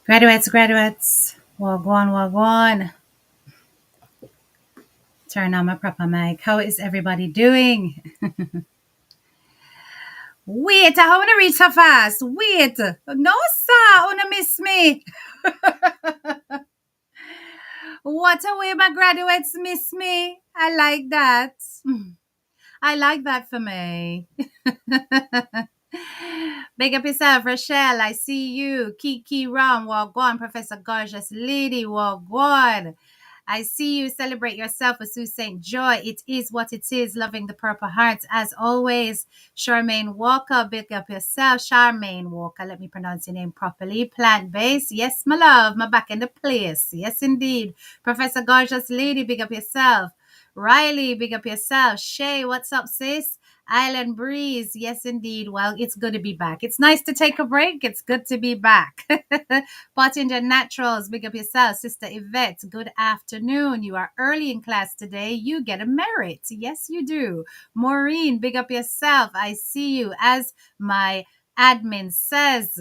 Graduates, wagwan. Turn on my proper mic. How is everybody doing? Wait, I want to reach so fast. Wait. No, sir. Wanna miss me. What a way my graduates miss me. I like that. I like that for me. Big up yourself, Rochelle. I see you. Kiki Ram, wagwan. Professor Gorgeous Lady, wagwan. I see you celebrate yourself with Sue St. Joy. It is what it is, loving the Purple Hearts. As always, Charmaine Walker, big up yourself. Charmaine Walker, let me pronounce your name properly. Plant based. Yes, my love, my back in the place. Yes, indeed. Professor Gorgeous Lady, big up yourself. Riley, big up yourself. Shay, what's up, sis? Island Breeze, yes, indeed. Well, it's good to be back. It's nice to take a break. It's good to be back. Pottinger Naturals, big up yourself. Sister Yvette, good afternoon. You are early in class today. You get a merit. Yes, you do. Maureen, big up yourself. I see you. As my admin says,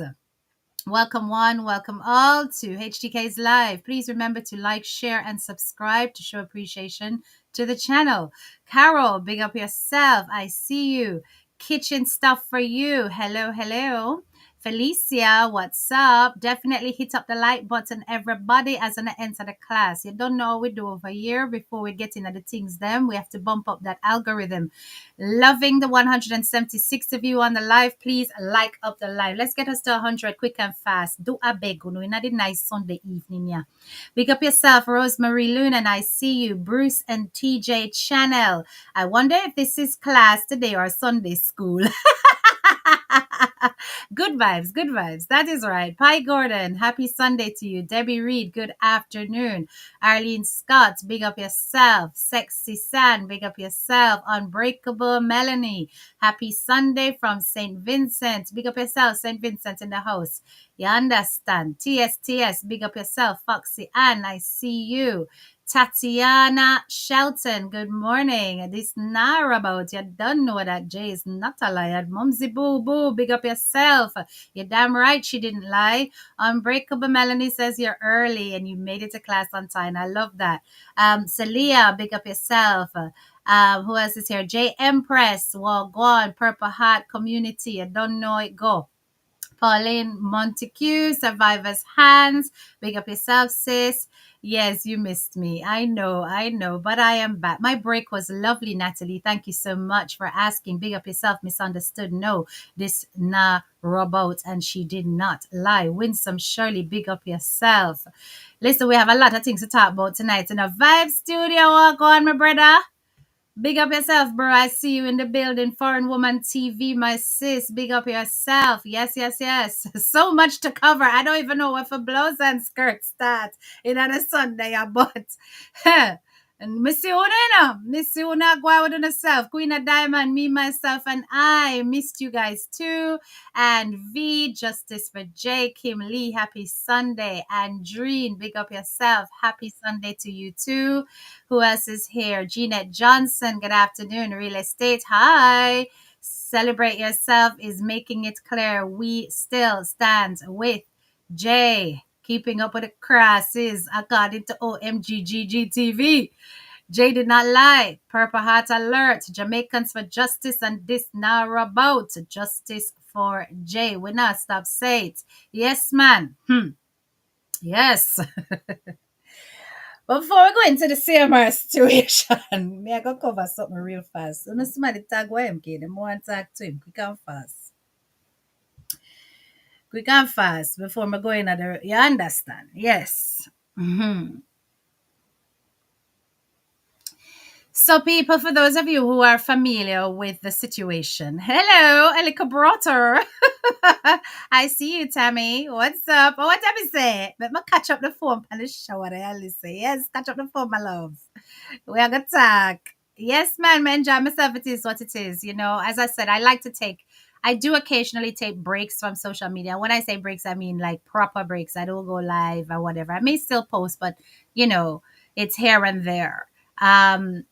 welcome one, welcome all to HTK's Live. Please remember to like, share, and subscribe to show appreciation to the channel. Carol, big up yourself. I see you. Kitchen stuff for you. Hello. Felicia, what's up? Definitely hit up the like button, everybody, as I enter the class. You don't know what we do over here before we get into the things them. We have to bump up that algorithm. Loving the 176 of you on the live. Please like up the live. Let's get us to 100 quick and fast. Do a beg. You know, in a nice Sunday evening, yeah. Big up yourself, Rosemary Loon, and I see you. Bruce and TJ Channel. I wonder if this is class today or Sunday school. Good vibes. That is right. Pi Gordon, happy Sunday to you. Debbie Reed, good afternoon. Arlene Scott, big up yourself. Sexy San, big up yourself. Unbreakable Melanie, happy Sunday from St. Vincent. Big up yourself, St. Vincent in the house. You understand? TSTS, big up yourself. Foxy Ann, I see you. Tatiana Shelton, good morning. This Nara about you don't know that Jay is not a liar. Mumsy Boo Boo, big up yourself. You're damn right she didn't lie. Unbreakable Melanie says you're early and you made it to class on time. I love that. Celia, big up yourself. Who else is here? J Empress, well, go on. Purple Heart Community. I don't know it. Go. Pauline Montague, Survivor's Hands. Big up yourself, sis. Yes, you missed me. I know, but I am back. My break was lovely, Natalie. Thank you so much for asking. Big up yourself, misunderstood. No, this na robot, and she did not lie. Winsome Shirley, big up yourself. Listen, we have a lot of things to talk about tonight in a Vibe Studio. Walk on, my brother. Big up yourself, bro. I see you in the building. Foreign Woman TV, my sis. Big up yourself. Yes. So much to cover. I don't even know what for blouse and skirts start in on a Sunday, but and Missy Una, Missy Una, go out on herself. Queen of Diamond, me, myself, and I missed you guys too. And V, Justice for J, Kim Lee, happy Sunday. And Dream, big up yourself. Happy Sunday to you too. Who else is here? Jeanette Johnson, good afternoon. Real estate, hi. Celebrate yourself is making it clear we still stand with Jay. Keeping up with the crosses according to OMGGGTV. Jay did not lie. Purple Heart Alert. Jamaicans for justice and this now about justice for Jay. We not stop say it. Yes, man. Yes. But before we go into the CMR situation, me I go cover something real fast. So, somebody tag YMK, them want to talk to him quick and fast. Quick and fast before me go in at the, you understand? Yes. So, people, for those of you who are familiar with the situation, hello, Elika Brotter. I see you, Tammy. What's up? Oh, what Tammy say? Let me catch up the phone and the shower. I listen. Yes, catch up the phone, my love. We are gonna talk. Yes, man, enjoy myself. It is what it is. You know, as I said, I do occasionally take breaks from social media. When I say breaks, I mean like proper breaks. I don't go live or whatever. I may still post, but you know, it's here and there. And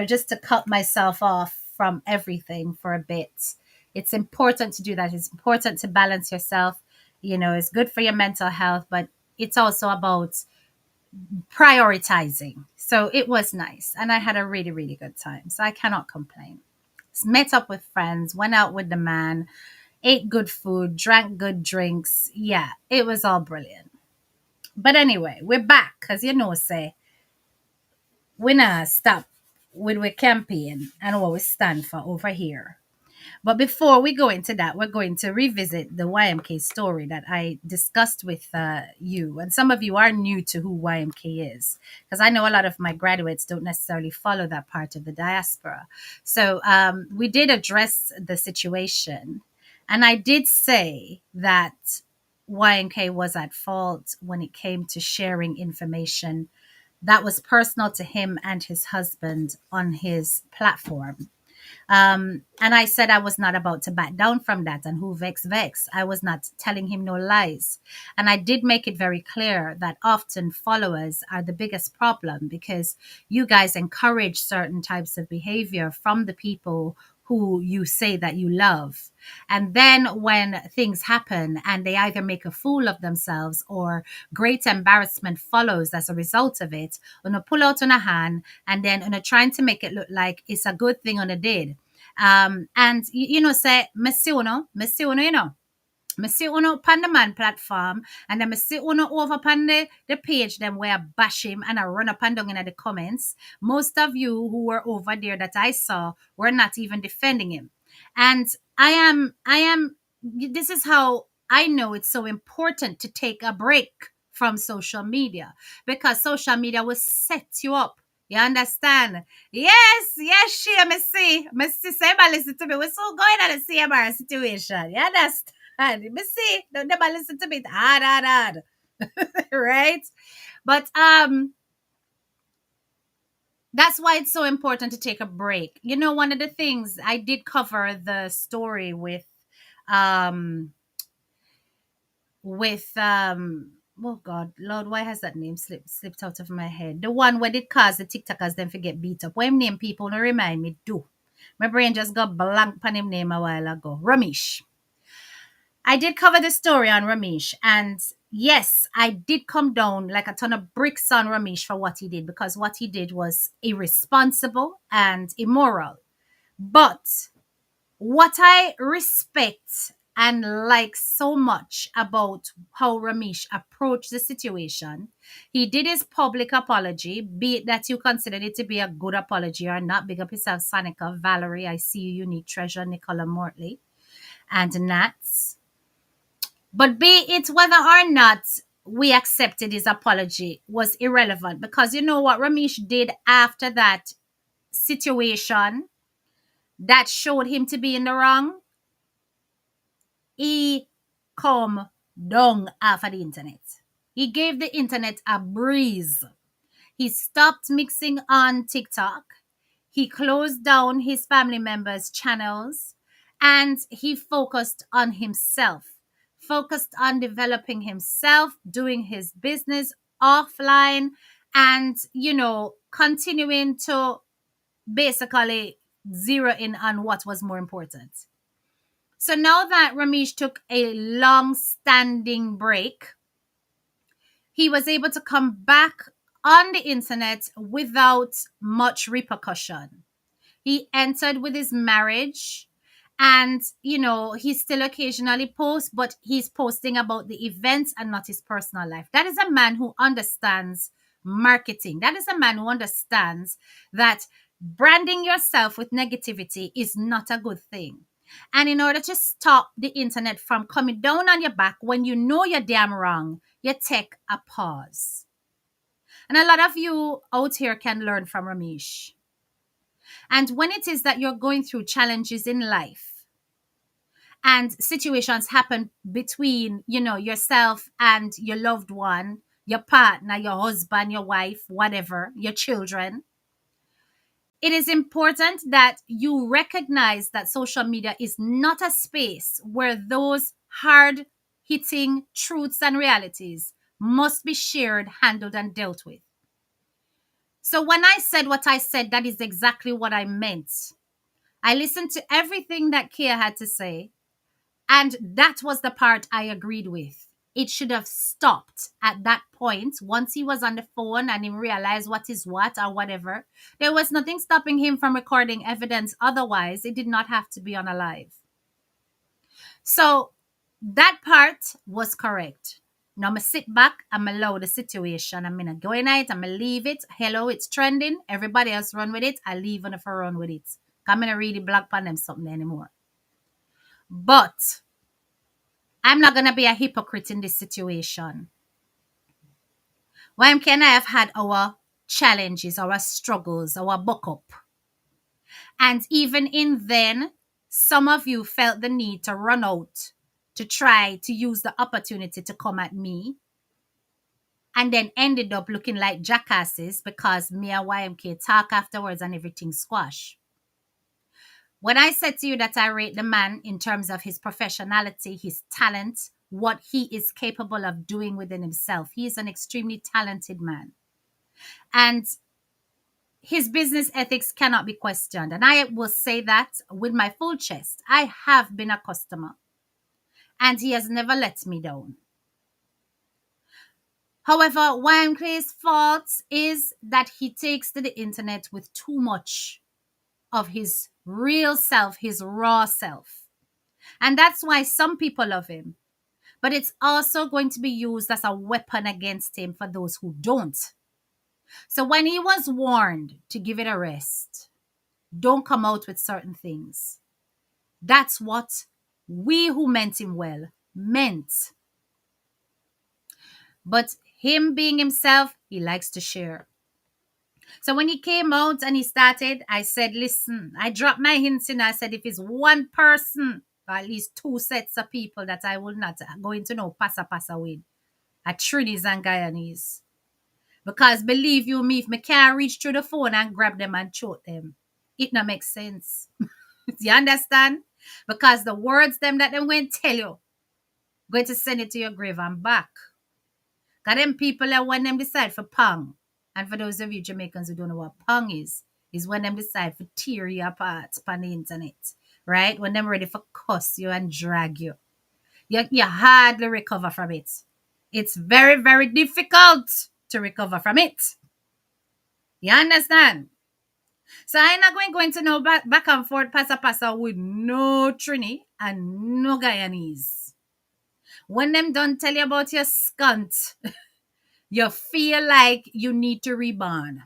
just to cut myself off from everything for a bit. It's important to do that. It's important to balance yourself. It's good for your mental health, but it's also about prioritizing. So it was nice. And I had a really, really good time. So I cannot complain. Met up with friends, went out with the man, ate good food, drank good drinks. Yeah, it was all brilliant. But anyway, we're back because say we not stop with our campaign and what we stand for over here. But before we go into that, we're going to revisit the YMK story that I discussed with you. And some of you are new to who YMK is, because I know a lot of my graduates don't necessarily follow that part of the diaspora. So we did address the situation. And I did say that YMK was at fault when it came to sharing information that was personal to him and his husband on his platform. And I said I was not about to back down from that. And who vex, vex. I was not telling him no lies. And I did make it very clear that often followers are the biggest problem because you guys encourage certain types of behavior from the people who you say that you love. And then when things happen and they either make a fool of themselves or great embarrassment follows as a result of it, on a pull out on a hand and then on a trying to make it look like it's a good thing on a did. And say, Messi uno, I see uno pan the man platform and then I see uno over pan the page them where I bash him and I run up and down in the comments. Most of you who were over there that I saw were not even defending him. And this is how I know it's so important to take a break from social media because social media will set you up. You understand? Yes, she, me see, say, listen to me. We're so going at the CMR situation. You understand? Me see, don't never listen to me. Hard. Right? But that's why it's so important to take a break. One of the things I did cover the story um with oh God, Lord, why has that name slipped out of my head? The one where it caused the TikTokers then forget beat up. What him name people don't remind me do. My brain just got blank on him name a while ago. Ramesh. I did cover the story on Ramesh, and yes, I did come down like a ton of bricks on Ramesh for what he did because what he did was irresponsible and immoral. But what I respect and like so much about how Ramesh approached the situation, he did his public apology, be it that you considered it to be a good apology or not. Big up yourself, Sanika, Valerie, I see you, Unique Treasure, Nicola Mortley, and Nats. But be it whether or not we accepted his apology was irrelevant because you know what Ramesh did after that situation that showed him to be in the wrong? He come down off of the internet. He gave the internet a breeze. He stopped mixing on TikTok. He closed down his family members' channels and he focused on himself, focused on developing himself, doing his business offline, and, continuing to basically zero in on what was more important. So now that Ramesh took a long standing break, he was able to come back on the internet without much repercussion. He entered with his marriage and, he still occasionally posts, but he's posting about the events and not his personal life. That is a man who understands marketing. That is a man who understands that branding yourself with negativity is not a good thing. And in order to stop the internet from coming down on your back when you know you're damn wrong, you take a pause. And a lot of you out here can learn from Ramesh. And when it is that you're going through challenges in life and situations happen between, yourself and your loved one, your partner, your husband, your wife, whatever, your children, it is important that you recognize that social media is not a space where those hard hitting truths and realities must be shared, handled, and dealt with. So when I said what I said, that is exactly what I meant. I listened to everything that Kia had to say. And that was the part I agreed with. It should have stopped at that point. Once he was on the phone and he realized what is what or whatever, there was nothing stopping him from recording evidence. Otherwise, it did not have to be on a live. So that part was correct. Now I'm sit back, I'm allow the situation. I'm gonna go in it, I'm gonna leave it. Hello, it's trending. Everybody else run with it. I leave on if I run with it. I'm gonna read the blog on them something anymore. But I'm not gonna be a hypocrite in this situation. Why can I have had our challenges, our struggles, our buck up? And even in then, some of you felt the need to run out to try to use the opportunity to come at me, and then ended up looking like jackasses because me and YMK talk afterwards and everything squash. When I said to you that I rate the man in terms of his professionality, his talent, what he is capable of doing within himself, he is an extremely talented man. And his business ethics cannot be questioned. And I will say that with my full chest. I have been a customer and he has never let me down. However, YMK's fault is that he takes to the internet with too much of his real self, his raw self. And that's why some people love him. But it's also going to be used as a weapon against him for those who don't. So when he was warned to give it a rest, don't come out with certain things. That's what we who meant him well meant. But him being himself, he likes to share. So when he came out and he started, I said, listen, I dropped my hints in. I said, if it's one person, or at least two sets of people that I will not going to know passa with, are Trinis and Guyanese. Because believe you me, if me can't reach through the phone and grab them and choke them, it not make sense. You understand? Because the words them that them going to tell you, going to send it to your grave and back. Because them people are when them decide for pong. And for those of you Jamaicans who don't know what pong is when them decide for tear you apart on the internet. Right? When them ready for cuss you and drag you. You hardly recover from it. It's very, very difficult to recover from it. You understand? So I'm not going to know back and forth, passa with no Trini and no Guyanese. When them done tell you about your scunt, you feel like you need to rebound.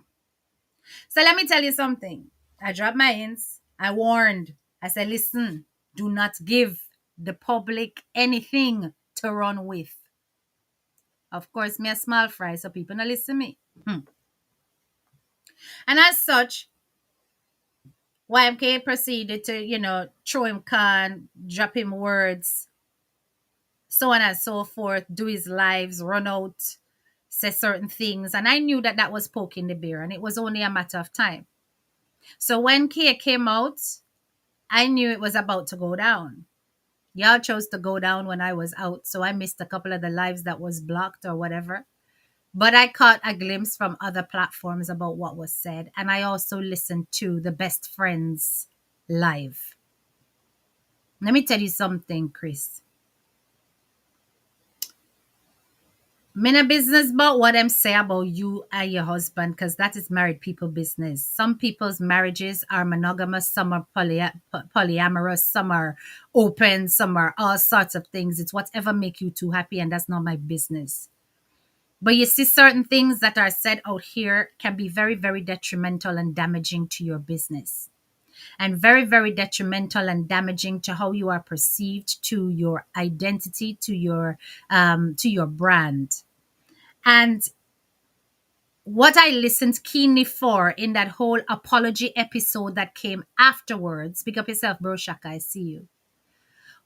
So let me tell you something. I dropped my hints. I warned. I said, listen, do not give the public anything to run with. Of course, me a small fry, so people don't listen to me. And as such, YMK proceeded to, throw him can, drop him words, so on and so forth, do his lives, run out, say certain things. And I knew that was poking the bear, and it was only a matter of time. So when Kia came out, I knew it was about to go down. Y'all chose to go down when I was out, so I missed a couple of the lives that was blocked or whatever. But I caught a glimpse from other platforms about what was said. And I also listened to the Best Friends live. Let me tell you something, Chris. I'm in a business about what them say about you and your husband, because that is married people business. Some people's marriages are monogamous, some are polyamorous, some are open, some are all sorts of things. It's whatever make you two happy, and that's not my business. But you see, certain things that are said out here can be very, very detrimental and damaging to your business. And very, very detrimental and damaging to how you are perceived, to your identity, to your brand. And what I listened keenly for in that whole apology episode that came afterwards, pick up yourself, bro Shaka, I see you,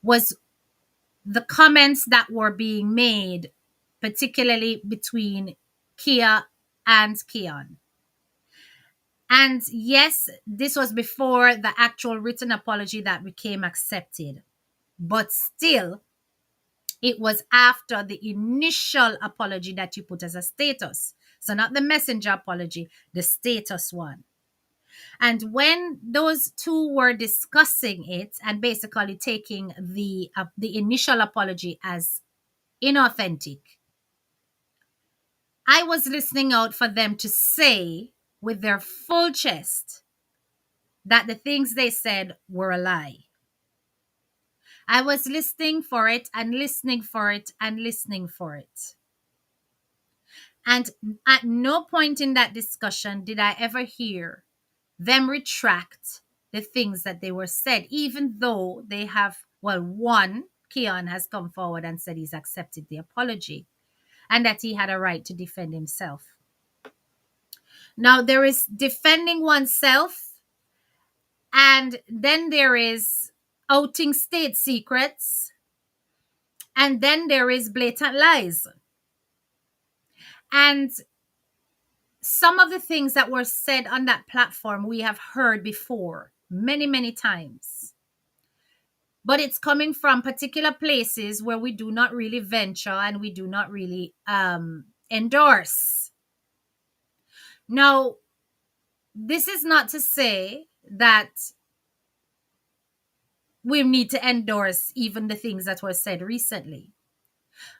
was the comments that were being made, particularly between Kia and Keon. And yes, this was before the actual written apology that became accepted. But still, it was after the initial apology that you put as a status. So not the messenger apology, the status one. And when those two were discussing it and basically taking the initial apology as inauthentic, I was listening out for them to say with their full chest that the things they said were a lie. I was listening for it and listening for it and listening for it. And at no point in that discussion did I ever hear them retract the things that they were said, even though they have, well, one, Keon has come forward and said he's accepted the apology and that he had a right to defend himself. Now, there is defending oneself, and then there is outing state secrets, and then there is blatant lies. And some of the things that were said on that platform we have heard before many, many times. But it's coming from particular places where we do not really venture and we do not really endorse. Now, this is not to say that we need to endorse even the things that were said recently.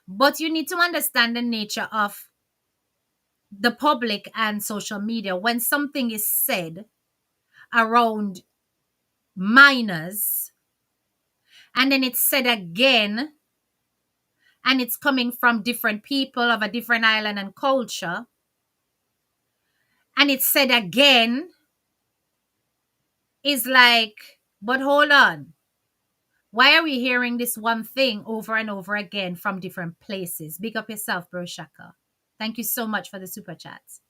But you need to understand the nature of the public and social media. When something is said around minors and then it's said again and it's coming from different people of a different island and culture, and it's said again, is like, but hold on. Why are we hearing this one thing over and over again from different places? Big up yourself, Bro Shaka. Thank you so much for the super chats.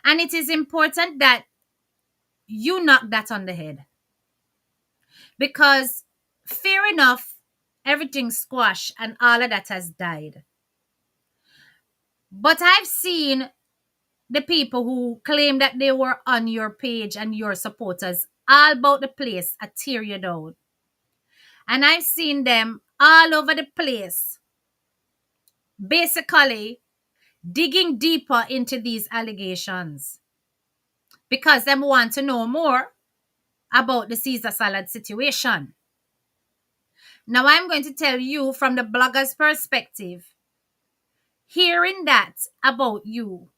And it is important that you knock that on the head. Because fair enough, everything's squashed and all of that has died. But I've seen the people who claim that they were on your page and your supporters all about the place I tear you down. And I've seen them all over the place, basically digging deeper into these allegations because them want to know more about the Caesar salad situation. Now, I'm going to tell you from the blogger's perspective, hearing that about you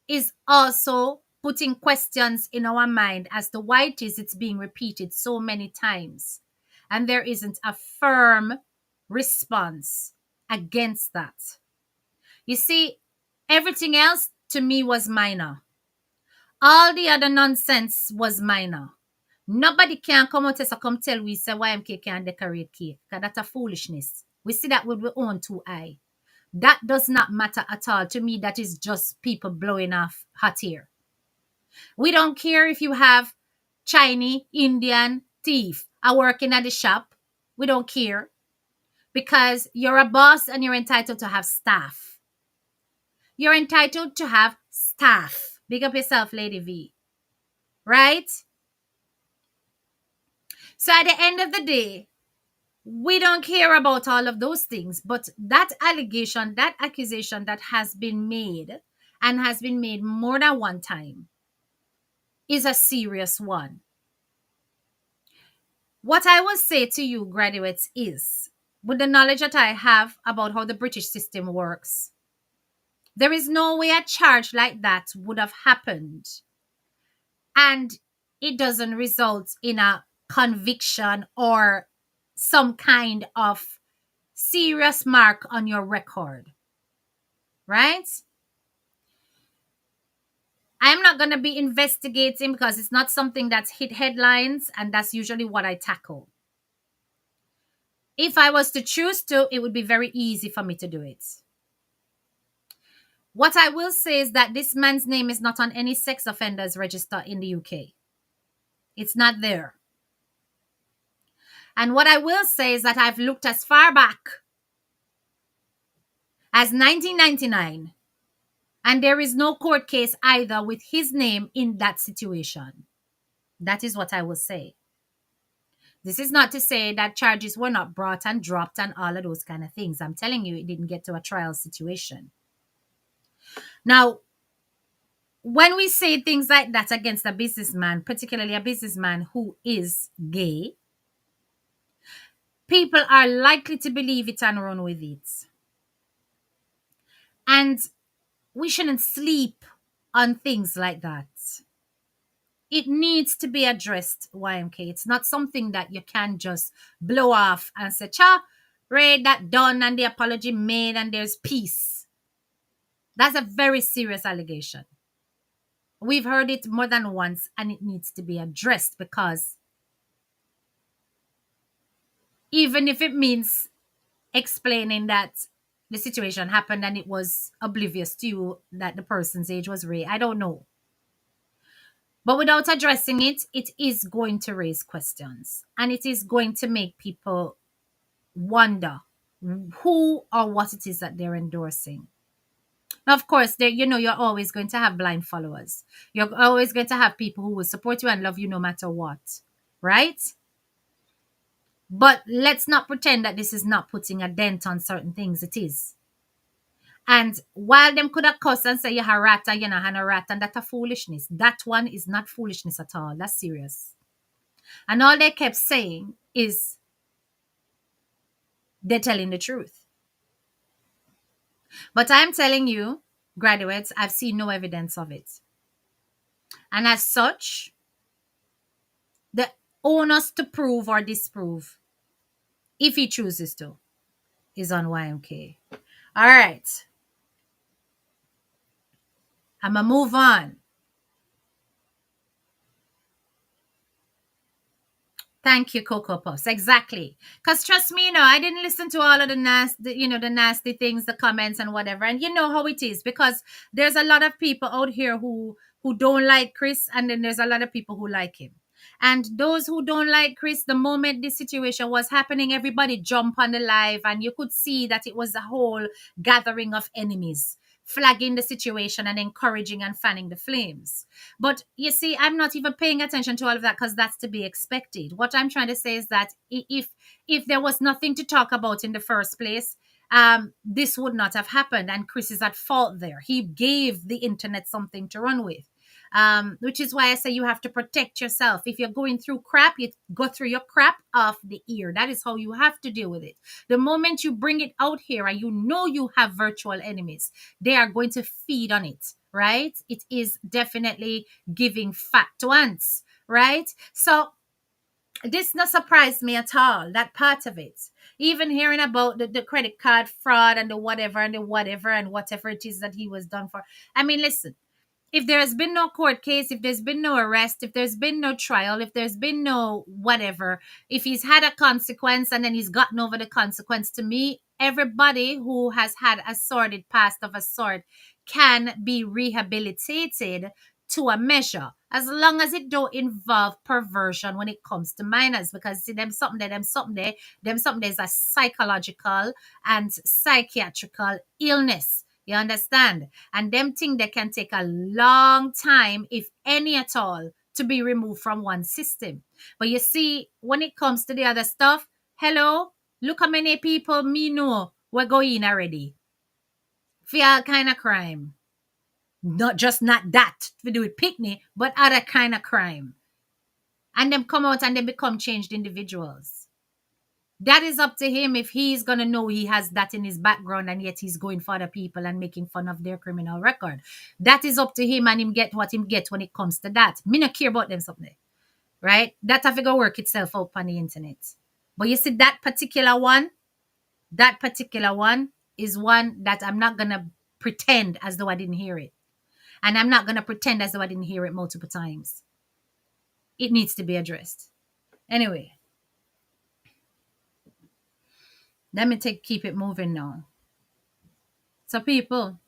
is also putting questions in our mind as to why it is it's being repeated so many times. And there isn't a firm response against that. You see, everything else to me was minor. All the other nonsense was minor. Nobody can come out and come tell we say YMK can decorate cake. Because that's a foolishness. We see that with our own two eyes. That does not matter at all. To me, that is just people blowing off hot air. We don't care if you have Chinese, Indian, thief are working at the shop. We don't care. Because you're a boss and you're entitled to have staff. You're entitled to have staff. Big up yourself, Lady V. Right? So at the end of the day, we don't care about all of those things. But that allegation, that accusation that has been made and has been made more than one time is a serious one. What I will say to you, graduates, is with the knowledge that I have about how the British system works, there is no way a charge like that would have happened and it doesn't result in a conviction or some kind of serious mark on your record. Right? I'm not going to be investigating because it's not something that's hit headlines, and that's usually what I tackle. If I was to choose to, it would be very easy for me to do it. What I will say is that this man's name is not on any sex offenders register in the UK. It's not there. And what I will say is that I've looked as far back as 1999, and there is no court case either with his name in that situation. That is what I will say. This is not to say that charges were not brought and dropped and all of those kind of things. I'm telling you, it didn't get to a trial situation. Now, when we say things like that against a businessman, particularly a businessman who is gay, people are likely to believe it and run with it. And we shouldn't sleep on things like that. It needs to be addressed, YMK. It's not something that you can just blow off and say, cha, Ray, that done and the apology made and there's peace. That's a very serious allegation. We've heard it more than once and it needs to be addressed, because even if it means explaining that the situation happened and it was oblivious to you that the person's age was Ray, I don't know. But without addressing it, it is going to raise questions and it is going to make people wonder who or what it is that they're endorsing. Now, of course, there, you're always going to have blind followers. You're always going to have people who will support you and love you no matter what, right? But let's not pretend that this is not putting a dent on certain things. It is. And while them could have cussed and say you're a rat and you're not a rat, and that's a foolishness, that one is not foolishness at all. That's serious. And all they kept saying is they're telling the truth. But I'm telling you, graduates, I've seen no evidence of it. And as such, the onus to prove or disprove, if he chooses to, is on YMK. All right. I'm going to move on. Thank you, Cocoa Puffs. Exactly. Because trust me, I didn't listen to all of the nasty things, the comments and whatever. And you know how it is, because there's a lot of people out here who don't like Chris, and then there's a lot of people who like him. And those who don't like Chris, the moment this situation was happening, everybody jumped on the live, and you could see that it was a whole gathering of enemies, flagging the situation and encouraging and fanning the flames. But you see, I'm not even paying attention to all of that because that's to be expected. What I'm trying to say is that if there was nothing to talk about in the first place, this would not have happened. And Chris is at fault there. He gave the internet something to run with. Which is why I say you have to protect yourself. If you're going through crap, you go through your crap off the ear. That is how you have to deal with it. The moment you bring it out here and you have virtual enemies, they are going to feed on it, right? It is definitely giving fat to ants, right? So this not surprised me at all, that part of it. Even hearing about the credit card fraud and the whatever and whatever it is that he was done for. I mean, listen, if there has been no court case, if there's been no arrest, if there's been no trial, if there's been no whatever, if he's had a consequence and then he's gotten over the consequence, to me, everybody who has had a sordid past of a sort can be rehabilitated to a measure, as long as it don't involve perversion when it comes to minors. Because see, them something there is a psychological and psychiatrical illness. You understand? And them thing they can take a long time, if any at all, to be removed from one system. But you see, when it comes to the other stuff, hello, look how many people me know we're going already for all kind of crime. Not that to do with picnic, but other kind of crime. And them come out and they become changed individuals. That is up to him if he's going to know he has that in his background and yet he's going for other people and making fun of their criminal record. That is up to him and him get what him get when it comes to that. Me not care about them something. Right? That have to go work itself out on the internet. But you see, that particular one is one that I'm not going to pretend as though I didn't hear it. And I'm not going to pretend as though I didn't hear it multiple times. It needs to be addressed. Anyway. Let me keep it moving now. So people,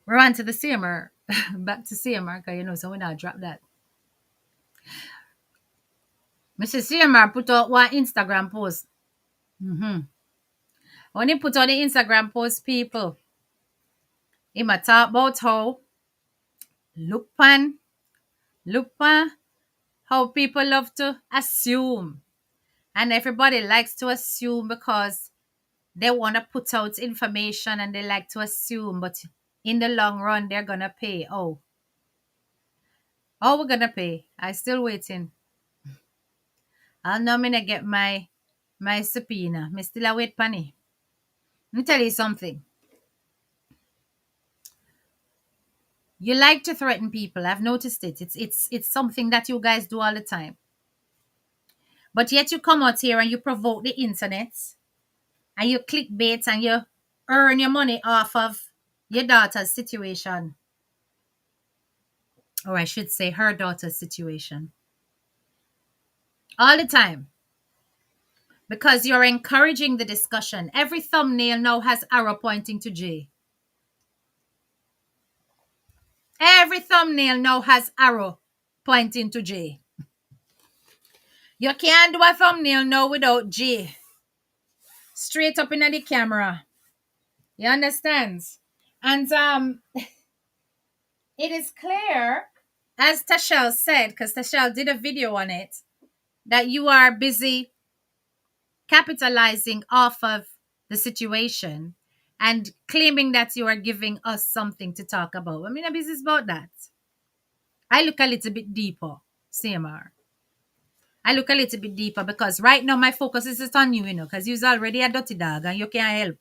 we're on to the CMR. Back to CMR, because so we now drop that. Mr. CMR put out one Instagram post. When he put on the Instagram post, people, he might talk about how look how people love to assume. And everybody likes to assume because they want to put out information and they like to assume. But in the long run, they're gonna pay. Oh, we're gonna pay. I still waiting. I'll nominate get my subpoena. Me still a wait penny. Let me tell you something. You like to threaten people. I've noticed it. It's something that you guys do all the time. But yet you come out here and you provoke the internet and you clickbait and you earn your money off of your daughter's situation. Or I should say her daughter's situation. All the time. Because you're encouraging the discussion. Every thumbnail now has arrow pointing to J. Every thumbnail now has arrow pointing to J. You can't do a thumbnail now without J. Straight up in the camera. You understand? And it is clear, as Tashel said, because Tashel did a video on it, that you are busy capitalizing off of the situation and claiming that you are giving us something to talk about. I mean, a business about that. I look a little bit deeper, CMR. I look a little bit deeper because right now my focus is just on you, because you're already a dirty dog and you can't help.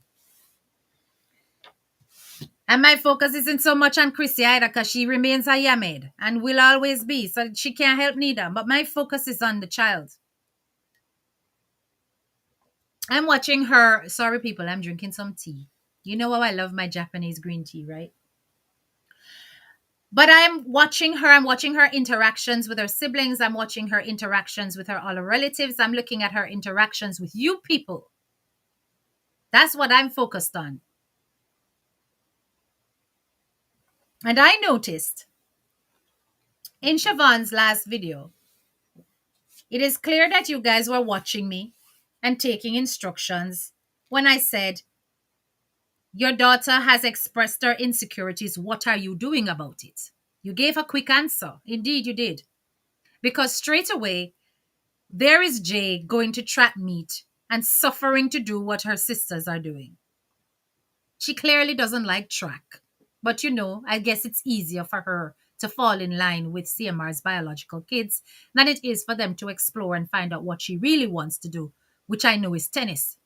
And my focus isn't so much on Crissy either because she remains a yamid and will always be. So she can't help neither. But my focus is on the child. I'm watching her. Sorry, people, I'm drinking some tea. You know how I love my Japanese green tea, right? But I'm watching her. I'm watching her interactions with her siblings. I'm watching her interactions with her other relatives. I'm looking at her interactions with you people. That's what I'm focused on. And I noticed in Siobhan's last video, it is clear that you guys were watching me and taking instructions when I said, your daughter has expressed her insecurities. What are you doing about it? You gave a quick answer. Indeed, you did. Because straight away, there is Jay going to trap meat and suffering to do what her sisters are doing. She clearly doesn't like track. But I guess it's easier for her to fall in line with CMR's biological kids than it is for them to explore and find out what she really wants to do, which I know is tennis.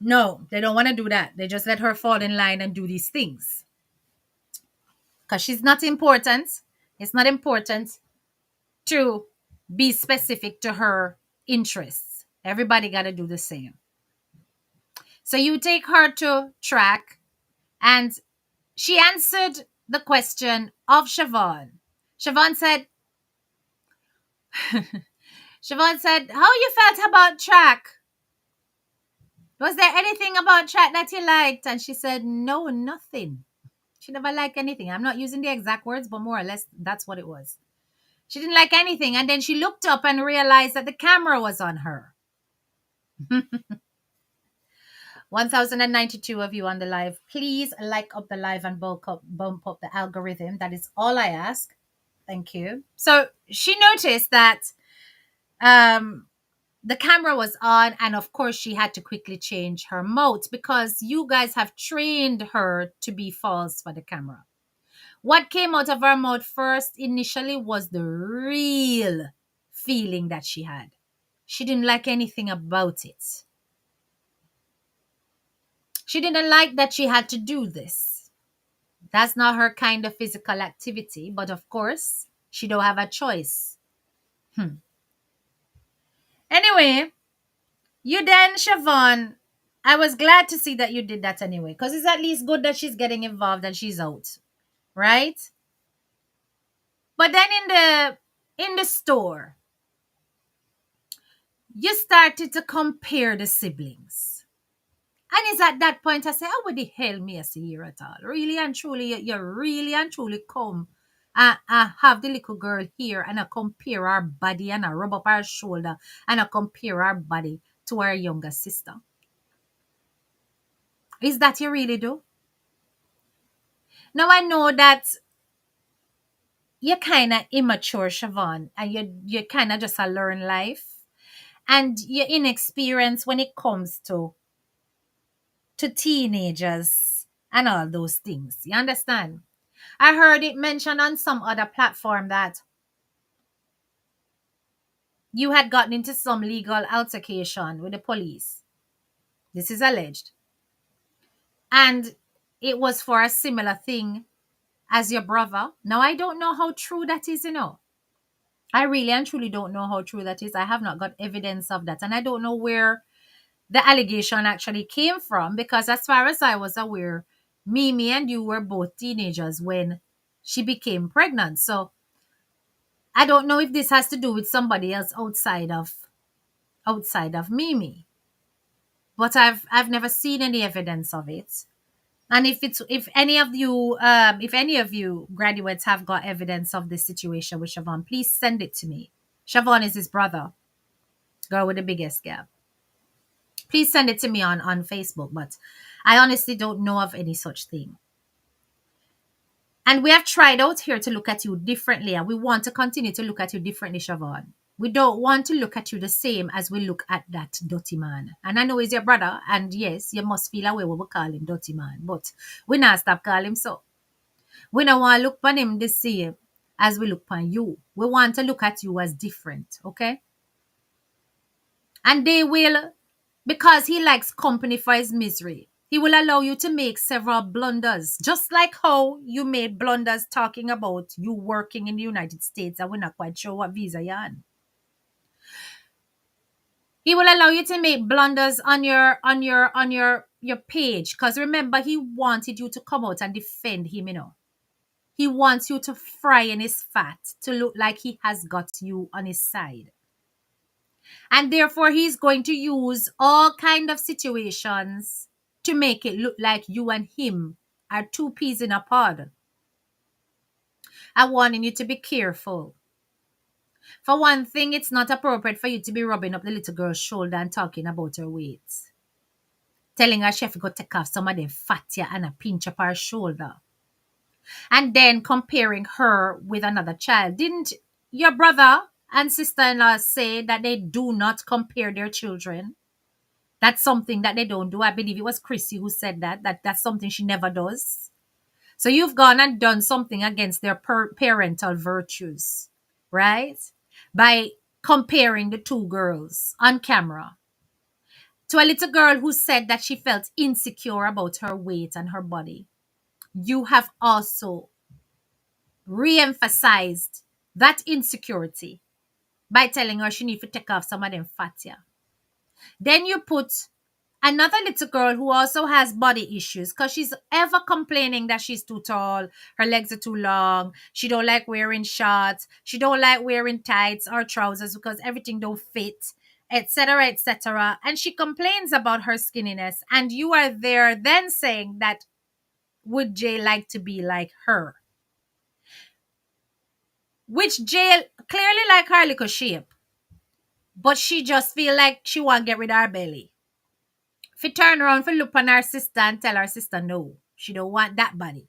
No, they don't want to do that. They just let her fall in line and do these things. Because she's not important. It's not important to be specific to her interests. Everybody got to do the same. So you take her to track, and she answered the question of Siobhan. Siobhan said, how you felt about track? Was there anything about track that you liked? And she said, no, nothing. She never liked anything. I'm not using the exact words, but more or less that's what it was. She didn't like anything. And then she looked up and realized that the camera was on her. 1,092 of you on the live. Please like up the live and bump up the algorithm. That is all I ask. Thank you. So she noticed that the camera was on, and of course she had to quickly change her mode because you guys have trained her to be false for the camera. What came out of her mouth first initially was the real feeling that she had. She didn't like anything about it. She didn't like that she had to do this. That's not her kind of physical activity, but of course, she don't have a choice. Anyway, you then, Siobhan, I was glad to see that you did that anyway, because it's at least good that she's getting involved and she's out, right? But then in the store, you started to compare the siblings. And it's at that point I say, oh, what the hell me I see here at all? Really and truly, you really and truly come and have the little girl here and I compare her body and I rub up her shoulder and I compare her body to her younger sister. Is that you really do? Now I know that you're kind of immature, Siobhan, and you kind of just learn life. And you're inexperienced when it comes to teenagers and all those things. You understand? I heard it mentioned on some other platform that you had gotten into some legal altercation with the police. This is alleged. And it was for a similar thing as your brother. Now, I don't know how true that is, you know. I really and truly don't know how true that is. I have not got evidence of that. And I don't know where the allegation actually came from because, as far as I was aware, Mimi and you were both teenagers when she became pregnant. So I don't know if this has to do with somebody else outside of Mimi. But I've never seen any evidence of it. And if any of you graduates have got evidence of this situation with Siobhan, please send it to me. Siobhan is his brother, girl with the biggest gap. Please send it to me on Facebook. But I honestly don't know of any such thing. And we have tried out here to look at you differently, and we want to continue to look at you differently, Siobhan. We don't want to look at you the same as we look at that dirty man. And I know he's your brother, and yes, you must feel away when we call him dirty man, but we not stop calling him so. We don't want to look upon him the same as we look upon you. We want to look at you as different, okay? And they will, because he likes company for his misery, he will allow you to make several blunders, just like how you made blunders talking about you working in the United States and we're not quite sure what visa you're on. He will allow you to make blunders on your page, because remember, he wanted you to come out and defend him, you know. He wants you to fry in his fat to look like he has got you on his side. And therefore, he's going to use all kind of situations to make it look like you and him are two peas in a pod. I'm warning you to be careful. For one thing, it's not appropriate for you to be rubbing up the little girl's shoulder and talking about her weight. Telling her she have to go take off some of them fat here and a pinch up her shoulder. And then comparing her with another child. Didn't your brother and sister-in-law say that they do not compare their children? That's something that they don't do. I believe it was Crissy who said that's something she never does. So you've gone and done something against their parental virtues, right? By comparing the two girls on camera to a little girl who said that she felt insecure about her weight and her body. You have also re-emphasized that insecurity by telling her she needs to take off some of them fat here. Then you put another little girl who also has body issues because she's ever complaining that she's too tall, her legs are too long, she don't like wearing shorts, she don't like wearing tights or trousers because everything don't fit, etc., etc. And she complains about her skinniness. And you are there then saying that, would Jay like to be like her? Which Jay clearly like her little shape, but she just feel like she want to get rid of her belly. If you turn around for look on her sister and tell her sister no, she don't want that body.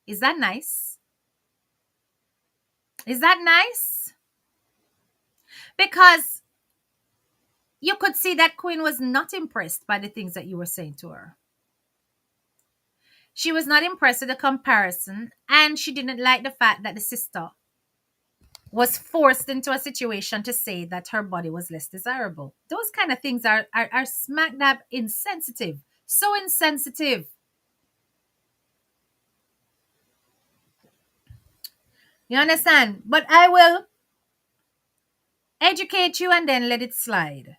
Is that nice? Is that nice? Because you could see that Queen was not impressed by the things that you were saying to her. She was not impressed with the comparison, and she didn't like the fact that the sister was forced into a situation to say that her body was less desirable. Those kind of things are smack dab insensitive. So insensitive. You understand? But I will educate you and then let it slide.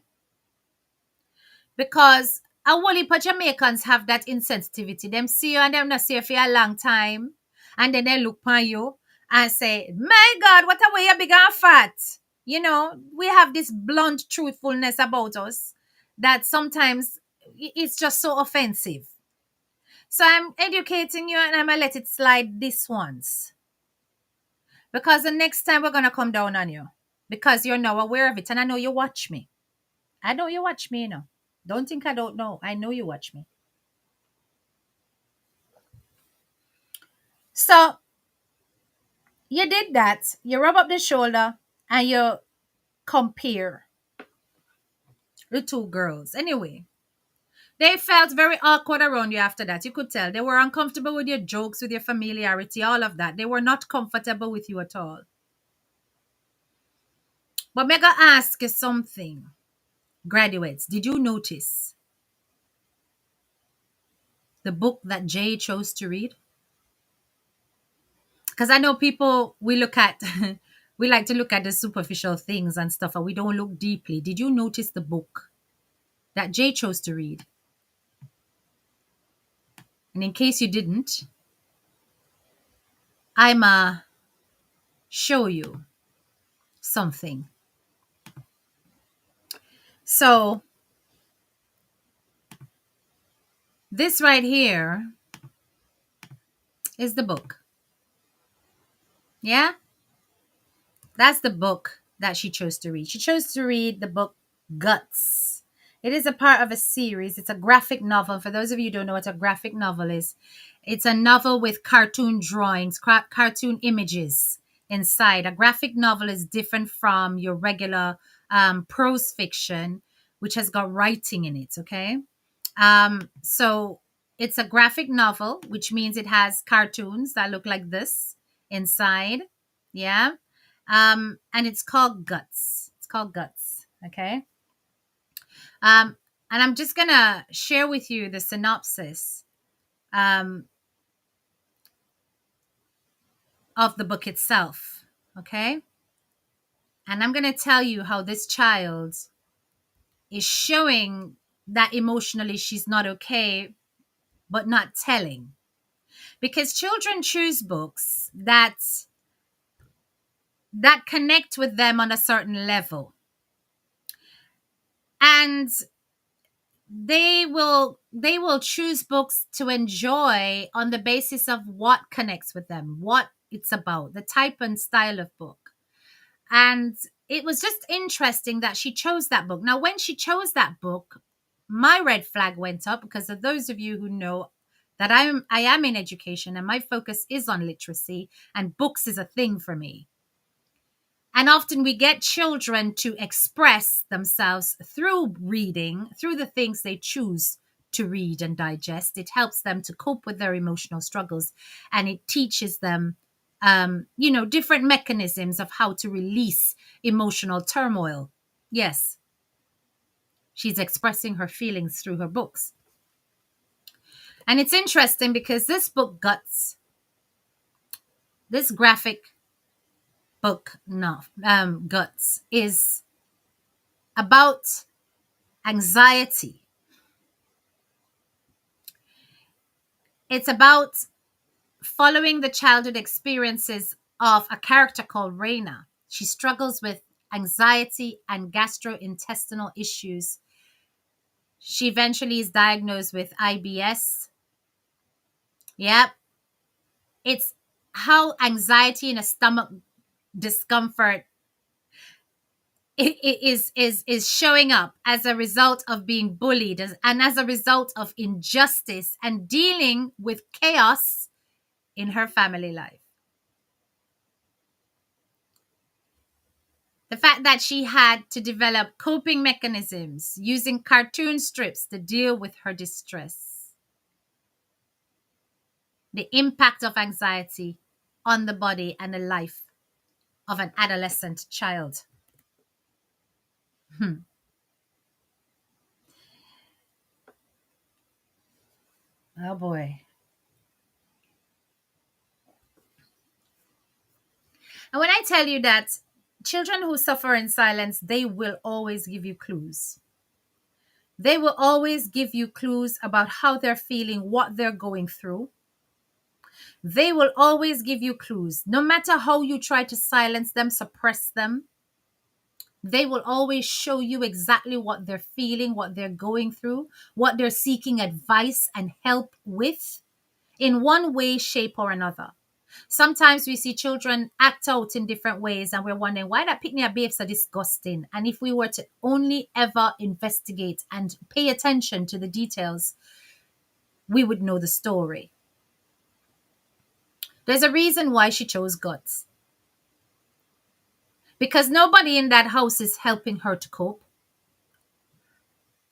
Because a whole heap of Jamaicans have that insensitivity. Them see you and them not see you for a long time. And then they look on you and say, my God, what a way you big and fat. You know, we have this blunt truthfulness about us that sometimes it's just so offensive. So I'm educating you and I'm going to let it slide this once. Because the next time we're going to come down on you. Because you're now aware of it. And I know you watch me. I know you watch me, you know. Don't think I don't know. I know you watch me. So, you did that. You rub up the shoulder and you compare the two girls. Anyway, They felt very awkward around you after that. You could tell. They were uncomfortable with your jokes, with your familiarity, all of that. They were not comfortable with you at all. But me gonna ask you something. Graduates, did you notice the book that Jay chose to read? Because I know people, we look at, we like to look at the superficial things and stuff, and we don't look deeply. Did you notice the book that Jay chose to read? And in case you didn't, I'ma show you something. So this right here is the book. Yeah? That's the book that she chose to read. She chose to read the book Guts. It is a part of a series. It's a graphic novel. For those of you who don't know what a graphic novel is, it's a novel with cartoon drawings, cartoon images inside. A graphic novel is different from your regular prose fiction, which has got writing in it, okay? So it's a graphic novel, which means it has cartoons that look like this inside. Yeah. And it's called Guts. It's called Guts. Okay. Um, and I'm just gonna share with you the synopsis um, of the book itself. Okay. And I'm gonna tell you how this child is showing that emotionally she's not okay, but not telling. Because children choose books that connect with them on a certain level. And they will choose books to enjoy on the basis of what connects with them, what it's about, the type and style of book. And it was just interesting that she chose that book. Now, when she chose that book, my red flag went up, because of those of you who know that I am in education and my focus is on literacy, and books is a thing for me. And often we get children to express themselves through reading, through the things they choose to read and digest. It helps them to cope with their emotional struggles, and it teaches them, different mechanisms of how to release emotional turmoil. Yes, she's expressing her feelings through her books. And it's interesting because this book, Guts, this graphic book, no, Guts, is about anxiety. It's about following the childhood experiences of a character called Raina. She struggles with anxiety and gastrointestinal issues. She eventually is diagnosed with IBS. Yep. It's how anxiety and a stomach discomfort is showing up as a result of being bullied and as a result of injustice and dealing with chaos in her family life. The fact that she had to develop coping mechanisms using cartoon strips to deal with her distress. The impact of anxiety on the body and the life of an adolescent child. Oh boy. And when I tell you that children who suffer in silence, they will always give you clues. They will always give you clues about how they're feeling, what they're going through. They will always give you clues. No matter how you try to silence them, suppress them, they will always show you exactly what they're feeling, what they're going through, what they're seeking advice and help with in one way, shape, or another. Sometimes we see children act out in different ways and we're wondering why that pick me a babe so disgusting. And if we were to only ever investigate and pay attention to the details, we would know the story. There's a reason why she chose Guts. Because nobody in that house is helping her to cope.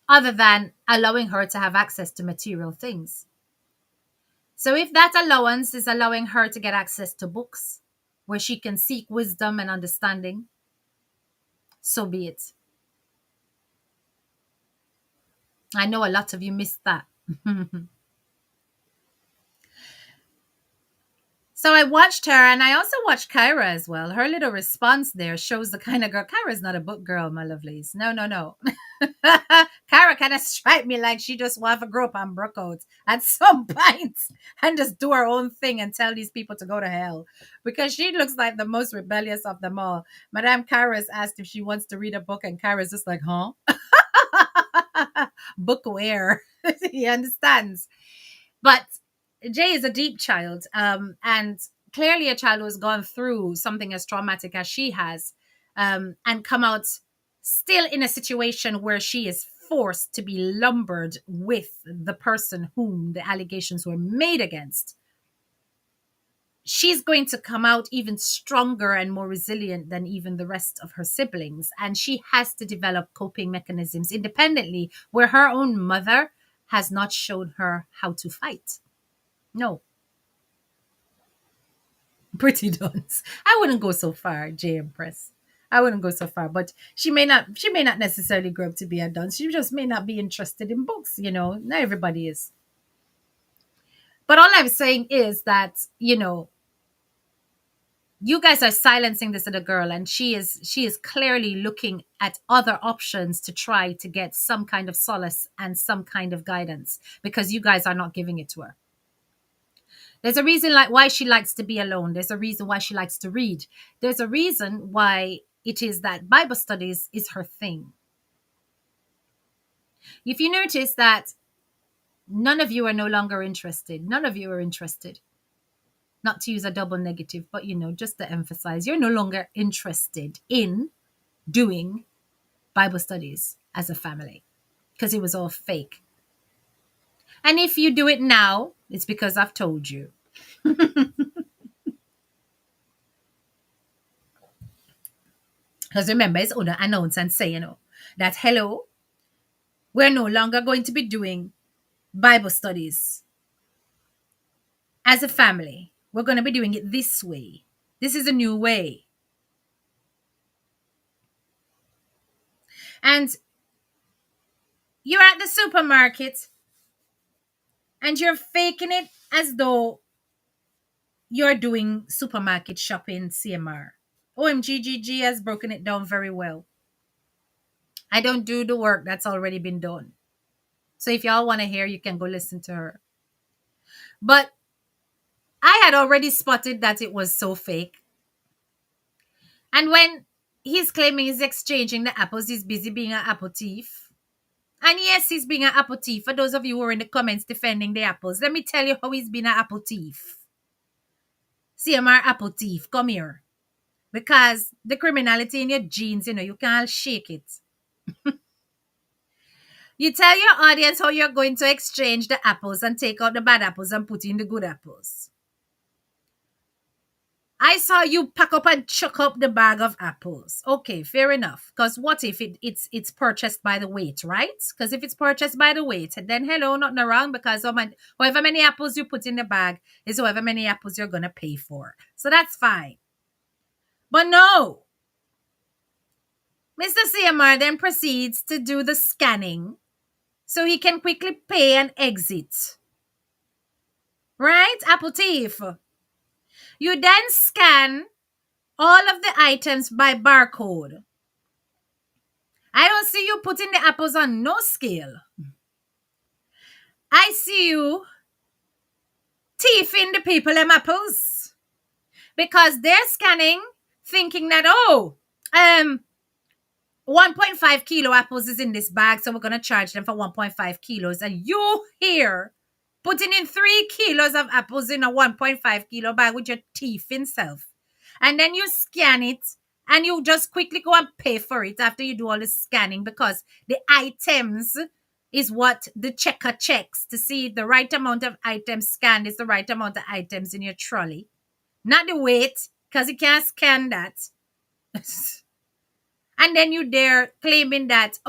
other than allowing her to have access to material things. So if that allowance is allowing her to get access to books where she can seek wisdom and understanding, so be it. I know a lot of you missed that. So I watched her, and I also watched Kyra as well. Her little response there shows the kind of girl. Kyra's not a book girl, my lovelies. No, no, no. Kyra kind of strike me like she just want to grow up and broke out at some point and just do her own thing and tell these people to go to hell. Because she looks like the most rebellious of them all. Madame Kyra is asked if she wants to read a book, and Kyra's just like, huh? Book where? He understands. But Jay is a deep child, and clearly a child who has gone through something as traumatic as she has, and come out still in a situation where she is forced to be lumbered with the person whom the allegations were made against. She's going to come out even stronger and more resilient than even the rest of her siblings. And she has to develop coping mechanisms independently, where her own mother has not shown her how to fight. No. Pretty dunce. I wouldn't go so far, J Empress. I wouldn't go so far, but she may not necessarily grow up to be a dunce. She just may not be interested in books, Not everybody is. But all I'm saying is that, you guys are silencing this little girl, and she is clearly looking at other options to try to get some kind of solace and some kind of guidance, because you guys are not giving it to her. There's a reason like why she likes to be alone. There's a reason why she likes to read. There's a reason why it is that Bible studies is her thing. If you notice that none of you are no longer interested, none of you are interested. Not to use a double negative, but just to emphasize, you're no longer interested in doing Bible studies as a family because it was all fake. And if you do it now, it's because I've told you. Because remember, it's going to announce and say, that hello, we're no longer going to be doing Bible studies as a family. We're going to be doing it this way. This is a new way. And you're at the supermarket and you're faking it as though you're doing supermarket shopping CMR. OMGGG has broken it down very well. I don't do the work that's already been done. So if y'all want to hear, you can go listen to her. But I had already spotted that it was so fake. And when he's claiming he's exchanging the apples, he's busy being an apple thief. And yes, he's being an apple thief. For those of you who are in the comments defending the apples, let me tell you how he's been an apple thief. CMR apple thief, come here. Because the criminality in your genes, you can't shake it. You tell your audience how you're going to exchange the apples and take out the bad apples and put in the good apples. I saw you pack up and chuck up the bag of apples. Okay, fair enough. Because what if it's purchased by the weight, right? Because if it's purchased by the weight, then hello, nothing wrong, because however many apples you put in the bag is however many apples you're going to pay for. So that's fine. But no. Mr. CMR then proceeds to do the scanning so he can quickly pay and exit. Right? Apple thief. You then scan all of the items by barcode. I don't see you putting the apples on no scale. I see you thieving the people them apples. Because they're scanning, thinking that, 1.5 kilo apples is in this bag, so we're going to charge them for 1.5 kilos. And you here putting in 3 kilos of apples in a 1.5 kilo bag with your thieving self. And then you scan it and you just quickly go and pay for it after you do all the scanning, because the items is what the checker checks to see if the right amount of items scanned is the right amount of items in your trolley. Not the weight, because you can't scan that. And then you there claiming that,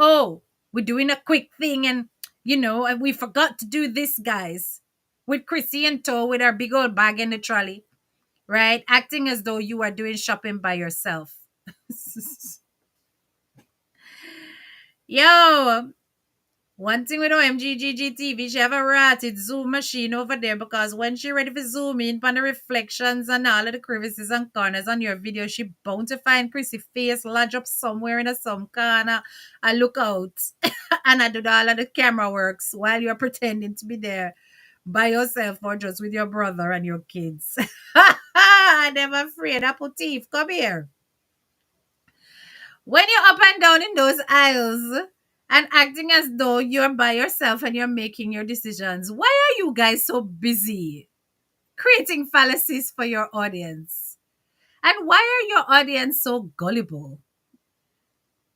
We're doing a quick thing and, and we forgot to do this, guys. With Crissy and tow with our big old bag in the trolley, right? Acting as though you are doing shopping by yourself. Yo, one thing with OMGGGTV, she have a ratted zoom machine over there because when she ready to zoom in on the reflections and all of the crevices and corners on your video, she bound to find Crissy face lodge up somewhere in some corner. I look out and I do all of the camera works while you're pretending to be there by yourself or just with your brother and your kids. I'm never afraid. Apple teeth, come here. When you're up and down in those aisles and acting as though you're by yourself and you're making your decisions, why are you guys so busy creating fallacies for your audience? And why are your audience so gullible?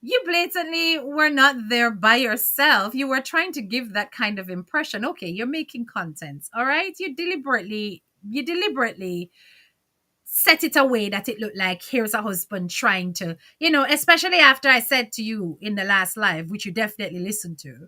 You blatantly were not there by yourself. You were trying to give that kind of impression. Okay, you're making content, all right? You deliberately set it away that it looked like here's a husband trying to, especially after I said to you in the last live, which you definitely listened to,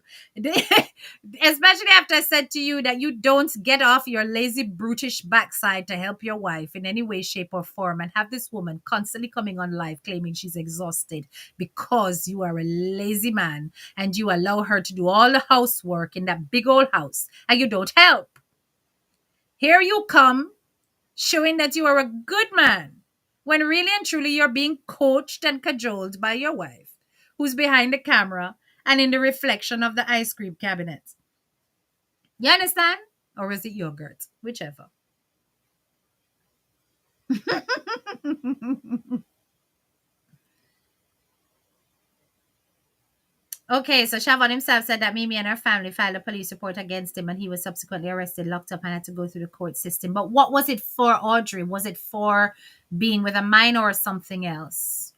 especially after I said to you that you don't get off your lazy, brutish backside to help your wife in any way, shape, or form and have this woman constantly coming on live claiming she's exhausted because you are a lazy man and you allow her to do all the housework in that big old house and you don't help. Here you come showing that you are a good man, when really and truly you're being coached and cajoled by your wife, who's behind the camera and in the reflection of the ice cream cabinet. You understand? Or is it yogurt? Whichever. Okay, so Siobhan himself said that Mimi and her family filed a police report against him and he was subsequently arrested, locked up, and had to go through the court system. But what was it for, Audrey? Was it for being with a minor or something else?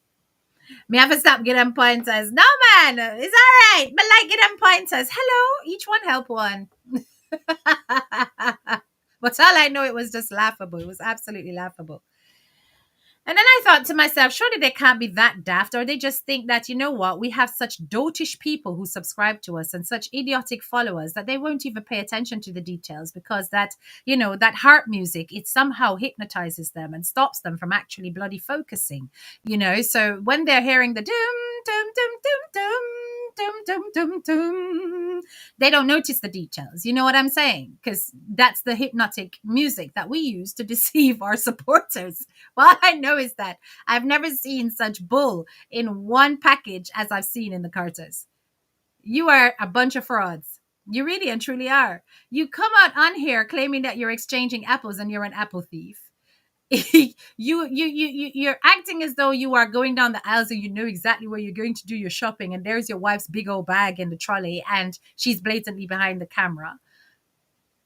Me have to stop getting pointers. No, man, it's all right. But like getting pointers. Hello, each one help one. But all I know, it was just laughable. It was absolutely laughable. And then I thought to myself, surely they can't be that daft, or they just think that, you know what, we have such dotish people who subscribe to us and such idiotic followers that they won't even pay attention to the details because that, that harp music, it somehow hypnotizes them and stops them from actually bloody focusing, So when they're hearing the dum, dum, dum, dum, dum, dum, dum, dum, dum, they don't notice the details. You know what I'm saying? Because that's the hypnotic music that we use to deceive our supporters. Well, I know is that I've never seen such bull in one package as I've seen in the Carters. You are a bunch of frauds. You really and truly are. You come out on here claiming that you're exchanging apples and you're an apple thief. You're acting as though you are going down the aisles and you know exactly where you're going to do your shopping, and there's your wife's big old bag in the trolley and she's blatantly behind the camera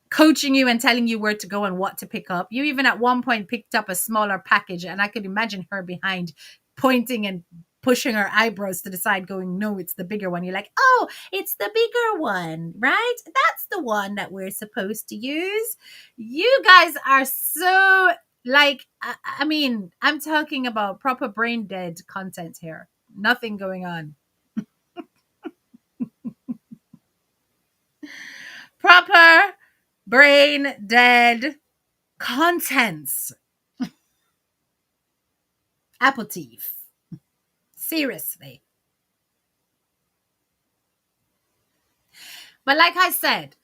coaching you and telling you where to go and what to pick up. You even at one point picked up a smaller package, and I could imagine her behind pointing and pushing her eyebrows to the side going, no, it's the bigger one. You're like, oh, it's the bigger one, right? That's the one that we're supposed to use. You guys are so like, I mean, I'm talking about proper brain dead content here. Nothing going on. Proper brain dead contents. Apple teeth. Seriously. But like I said,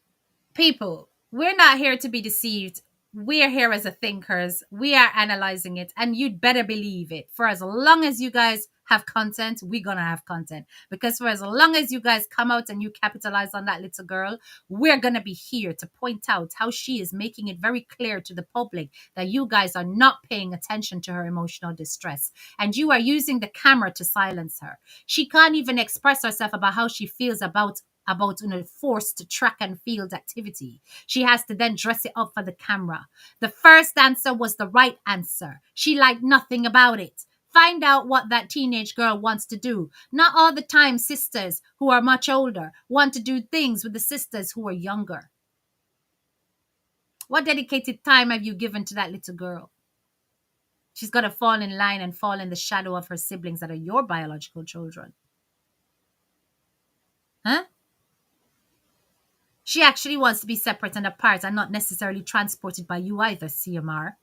people, we're not here to be deceived. We're here as a thinkers. We are analyzing it, and you'd better believe it. For as long as you guys have content, we're gonna have content. Because for as long as you guys come out and you capitalize on that little girl, we're gonna be here to point out how she is making it very clear to the public that you guys are not paying attention to her emotional distress. And you are using the camera to silence her. She can't even express herself about how she feels about forced track and field activity. She has to then dress it up for the camera. The first answer was the right answer. She liked nothing about it. Find out what that teenage girl wants to do. Not all the time sisters who are much older want to do things with the sisters who are younger. What dedicated time have you given to that little girl? She's got to fall in line and fall in the shadow of her siblings that are your biological children. Huh? She actually wants to be separate and apart and not necessarily transported by you either, CMR.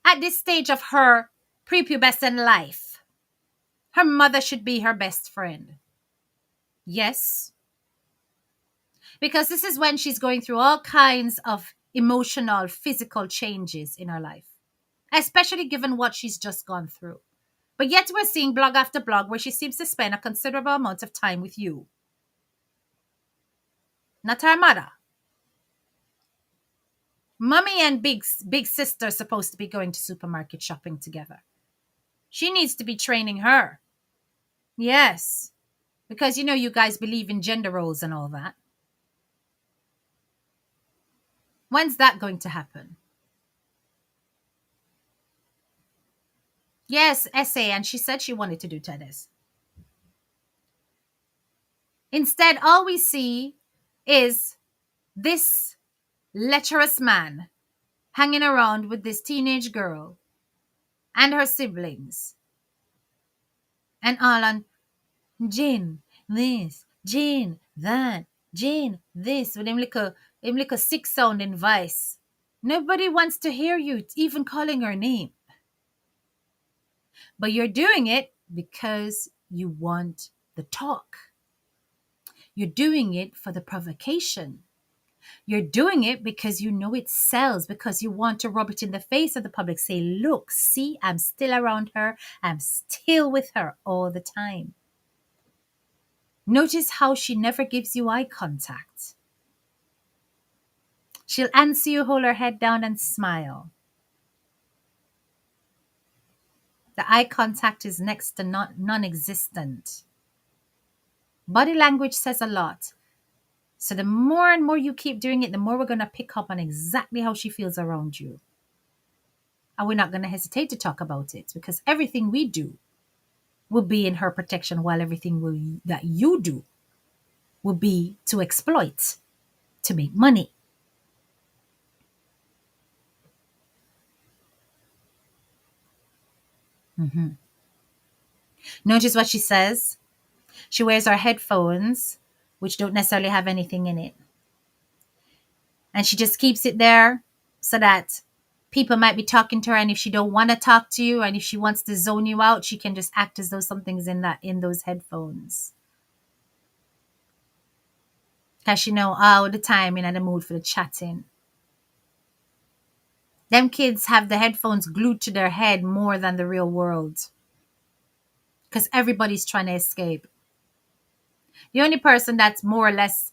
At this stage of her prepubescent life, her mother should be her best friend. Yes, because this is when she's going through all kinds of emotional, physical changes in her life, especially given what she's just gone through. But yet we're seeing blog after blog where she seems to spend a considerable amount of time with you, not her mother. Mummy and big sister are supposed to be going to supermarket shopping together. She needs to be training her. Yes, because you guys believe in gender roles and all that. When's that going to happen? Yes, essay, and she said she wanted to do tennis. Instead, all we see is this lecherous man hanging around with this teenage girl and her siblings, and all on Jane this, Jane that, Jane this, with him like a sick sounding voice. Nobody wants to hear you even calling her name. But you're doing it because you want the talk. You're doing it for the provocation. You're doing it because you know it sells, because you want to rub it in the face of the public. Say, look, see, I'm still around her. I'm still with her all the time. Notice how she never gives you eye contact. She'll answer you, hold her head down, and smile. The eye contact is next to non existent. Body language says a lot. So the more and more you keep doing it, the more we're going to pick up on exactly how she feels around you. And we're not going to hesitate to talk about it, because everything we do will be in her protection, while everything that you do will be to exploit, to make money. Notice what she says. She wears her headphones, which don't necessarily have anything in it. And she just keeps it there so that people might be talking to her, and if she don't want to talk to you and if she wants to zone you out, she can just act as though something's in those headphones. Because she know all the time in the mood for the chatting. Them kids have the headphones glued to their head more than the real world. Because everybody's trying to escape. The only person that's more or less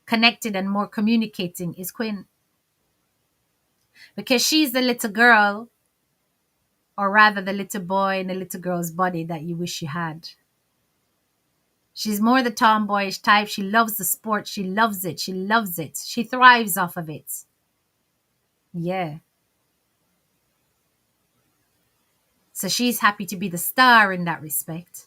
connected and more communicating is Quinn. Because she's the little girl, or rather the little boy in the little girl's body that you wish you had. She's more the tomboyish type. She loves the sport. She loves it. She loves it. She thrives off of it. Yeah. So she's happy to be the star in that respect.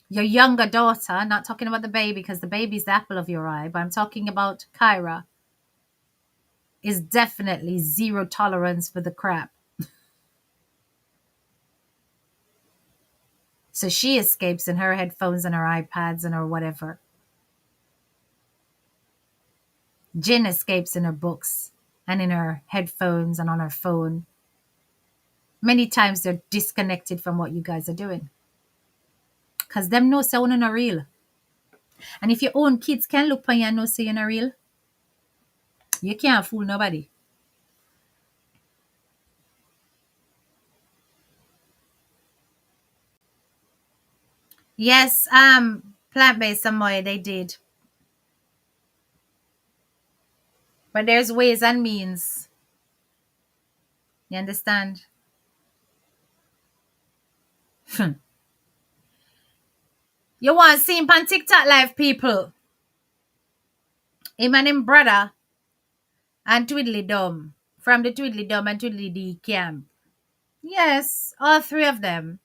Your younger daughter, not talking about the baby because the baby's the apple of your eye, but I'm talking about Kyra, is definitely zero tolerance for the crap. So she escapes in her headphones and her iPads and her whatever. Jin escapes in her books and in her headphones and on her phone. Many times they're disconnected from what you guys are doing. Because them know say you're not real. And if your own kids can look on you and know say you're not real, you can't fool nobody. Yes, plant-based Samoy, they did. But there's ways and means. You understand? You want to see him on TikTok live, people? Him and him brother and Twiddly Dum from the Twiddly Dum and Twiddly D camp. Yes, all three of them.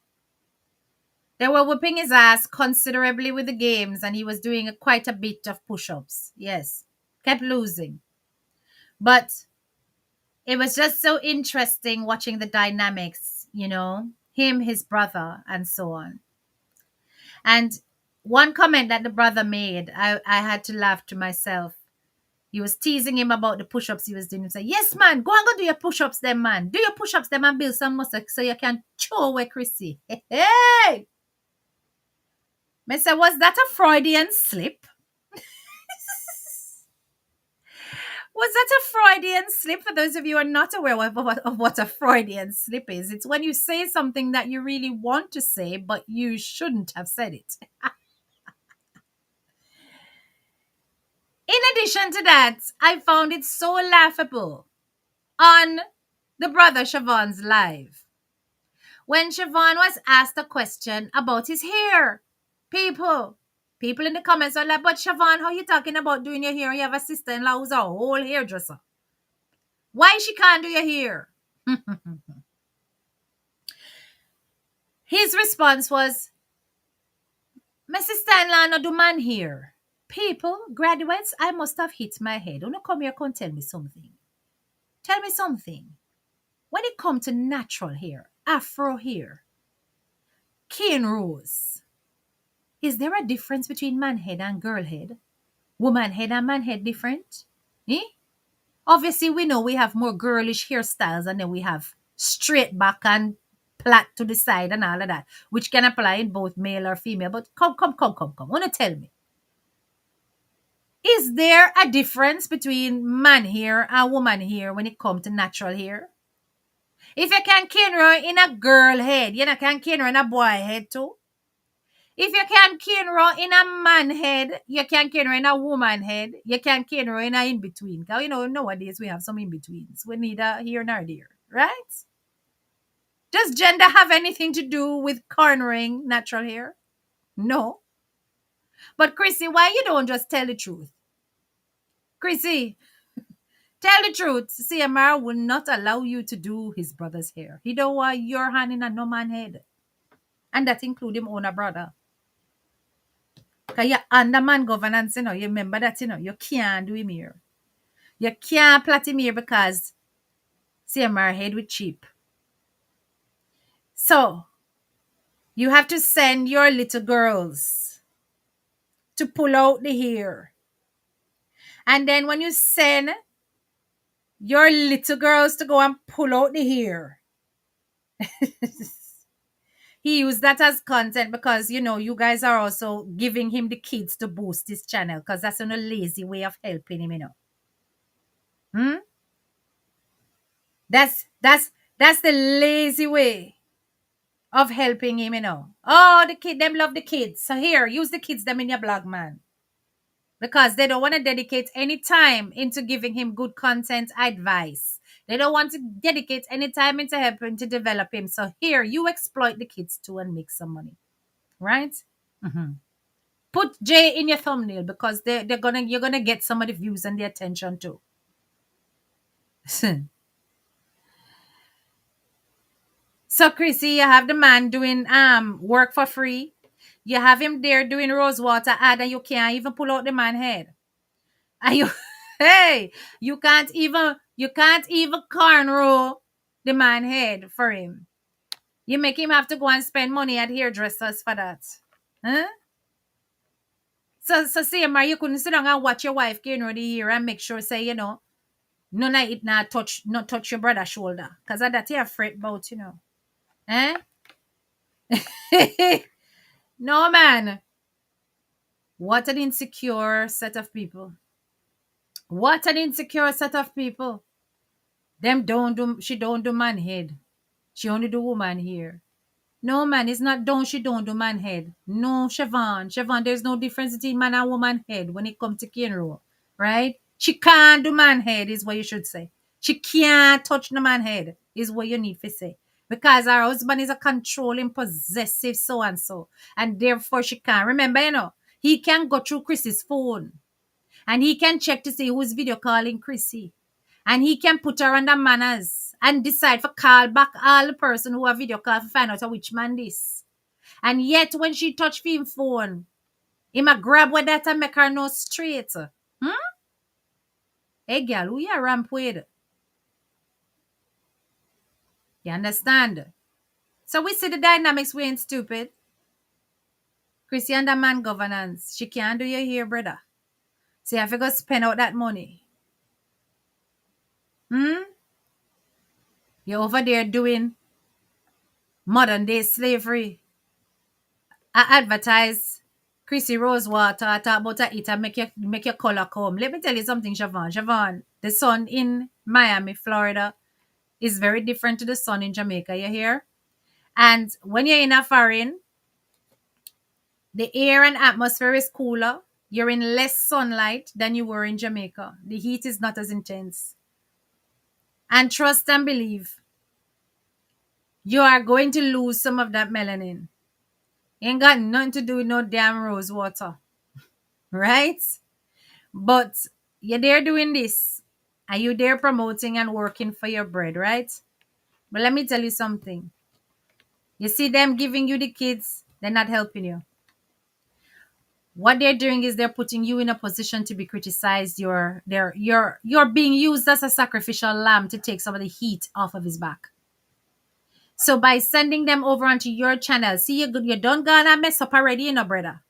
They were whipping his ass considerably with the games, and he was doing quite a bit of push-ups. Yes, kept losing. But it was just so interesting watching the dynamics, him, his brother, and so on. And one comment that the brother made, I had to laugh to myself. He was teasing him about the push-ups he was doing. He said, yes, man, go and go do your push-ups then, man. Do your push-ups then and build some muscle so you can throw away Crissy. Hey! I said, was that a Freudian slip? Was that a Freudian slip? For those of you who are not aware of what a Freudian slip is, it's when you say something that you really want to say, but you shouldn't have said it. In addition to that, I found it so laughable on the brother Siobhan's live when Siobhan was asked a question about his hair. People in the comments are like, but Siobhan, how you talking about doing your hair? You have a sister-in-law who's a whole hairdresser. Why she can't do your hair? His response was, my sister-in-law no do man hair. People, graduates, I must have hit my head. Don't come here and tell me something. Tell me something. When it comes to natural hair, afro hair, cane rose, is there a difference between man head and girl head? Woman head and man head different? Eh? Obviously, we know we have more girlish hairstyles and then we have straight back and plait to the side and all of that, which can apply in both male or female. But come. Wanna tell me? Is there a difference between man hair and woman hair when it comes to natural hair? If you can cane in a girl head, you can cane in a boy head too. If you can cane in a man head, you can cane in a woman head. You can cane in a in between. Because nowadays we have some in betweens. We neither here nor there, right? Does gender have anything to do with cornering natural hair? No. But Crissy, why you don't just tell the truth? Crissy, tell the truth. CMR will not allow you to do his brother's hair. He don't want your hand in a no man head. And that include him own a brother. Because you're under man governance, you remember that, you can't do him here. You can't plait him here because CMR head with cheap. So, you have to send your little girls to pull out the hair. And then when you send your little girls to go and pull out the hair, he used that as content because, you guys are also giving him the kids to boost his channel because that's a lazy way of helping him, That's the lazy way of helping him, Oh, the kid, them love the kids. So here, use the kids them in your blog, man. Because they don't want to dedicate any time into giving him good content advice. They don't want to dedicate any time into helping to develop him. So here, you exploit the kids too and make some money. Right? Mm-hmm. Put J in your thumbnail because you're gonna get some of the views and the attention too. So Crissy, you have the man doing work for free. You have him there doing rosewater ad and you can't even pull out the man head. And you hey, you can't even cornrow the man head for him. You make him have to go and spend money at hairdressers for that. Huh? So CMR, you couldn't sit down and watch your wife cornrow the hair and make sure say, none of it not touch your brother's shoulder. Because of that you're afraid about, Eh? No, man. What an insecure set of people. What an insecure set of people. She don't do man head. She only do woman hair. No, man, it's not she don't do man head. No, Siobhan, there's no difference between man and woman head when it comes to Kenro. Right? She can't do man head is what you should say. She can't touch the man head is what you need to say. Because her husband is a controlling, possessive so-and-so. And therefore she can't. Remember, he can go through Chrissy's phone. And he can check to see who's video calling Crissy. And he can put her under manners and decide for call back all the person who have video call to find out which man this. And yet when she touch him phone, he might grab with that and make her know straight. Hey girl, who you ramp with? You understand? So we see the dynamics. We ain't stupid. Crissy under man governance. She can't do your hair, brother. So you have to go spend out that money. Hmm? You're over there doing modern day slavery. I advertise Crissy Rosewater. I talk about it and make your color come. Let me tell you something, Siobhan. Siobhan, the sun in Miami, Florida is very different to the sun in Jamaica. You hear? And when you're in a foreign, the air and atmosphere is cooler. You're in less sunlight than you were in Jamaica. The heat is not as intense. And trust and believe, you are going to lose some of that melanin. Ain't got nothing to do with no damn rose water, right? But you're there doing this. Are you there promoting and working for your bread, right? But let me tell you something. You see them giving you the kids, they're not helping you. What they're doing is they're putting you in a position to be criticized. You're being used as a sacrificial lamb to take some of the heat off of his back. So by sending them over onto your channel, see you done gonna mess up already, you know, brother.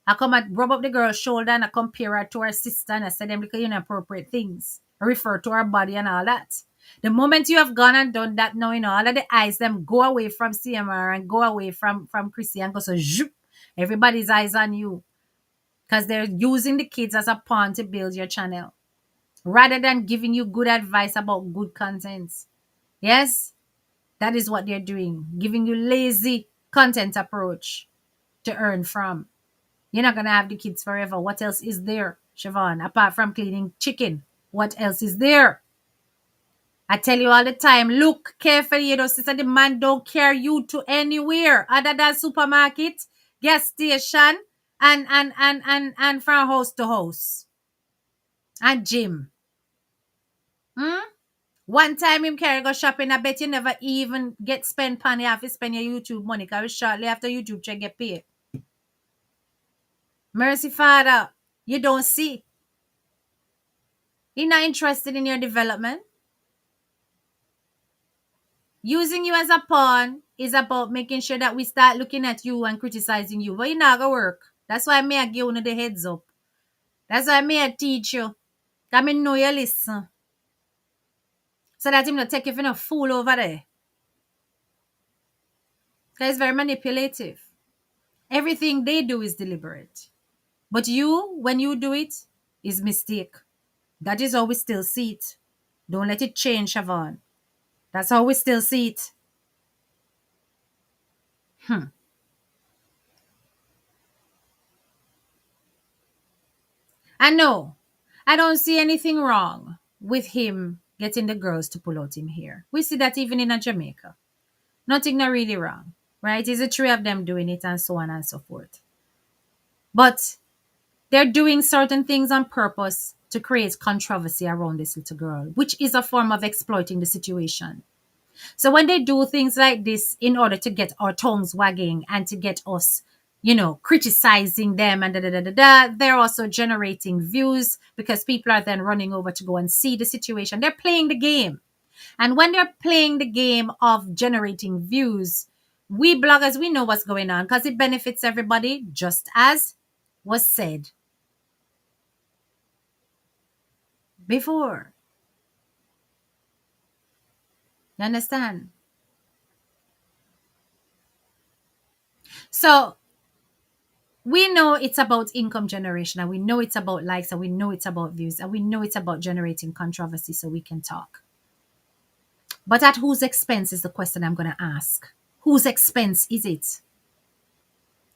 I come and rub up the girl's shoulder and I compare her to her sister and I say them little inappropriate things. I refer to her body and all that. The moment you have gone and done that now, you know, all of the eyes them go away from CMR and go away from Crissy and go so zoop. Everybody's eyes on you. Because they're using the kids as a pawn to build your channel. Rather than giving you good advice about good content. Yes? That is what they're doing. Giving you lazy content approach to earn from. You're not going to have the kids forever. What else is there, Siobhan? Apart from cleaning chicken, what else is there? I tell you all the time, look carefully, you know, sister, the man don't carry you to anywhere other than supermarket, gas station, and from house to house. And gym. One time him carry go shopping, I bet you never even get spent penny off. You spend your YouTube money because shortly after YouTube check get paid. Mercy Father, you don't see. He's not interested in your development. Using you as a pawn is about making sure that we start looking at you and criticizing you. But it's not going to work. That's why I give you the heads up. That's why I teach you. Because I know you listen. So that him not take you for a fool over there. Because it's very manipulative. Everything they do is deliberate. But you, when you do it, is mistake. That is how we still see it. Don't let it change, Siobhan. That's how we still see it. I know. I don't see anything wrong with him getting the girls to pull out him here. We see that even in a Jamaica. Nothing not really wrong, right? It's the three of them doing it and so on and so forth. But they're doing certain things on purpose to create controversy around this little girl, which is a form of exploiting the situation. So when they do things like this in order to get our tongues wagging and to get us, you know, criticizing them and they're also generating views because people are then running over to go and see the situation. They're playing the game. And when they're playing the game of generating views, we bloggers, we know what's going on because it benefits everybody, just as was said before. You understand? So we know it's about income generation and we know it's about likes and we know it's about views and we know it's about generating controversy so we can talk. But at whose expense is the question I'm going to ask? Whose expense is it?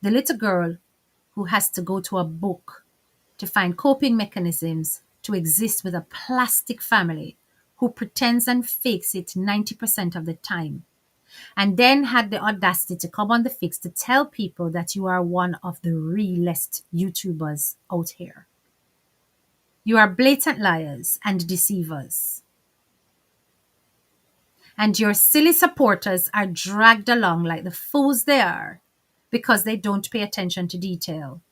The little girl who has to go to a book to find coping mechanisms to exist with a plastic family who pretends and fakes it 90% of the time, and then had the audacity to come on the fix to tell people that you are one of the realest YouTubers out here. You are blatant liars and deceivers. And your silly supporters are dragged along like the fools they are because they don't pay attention to detail.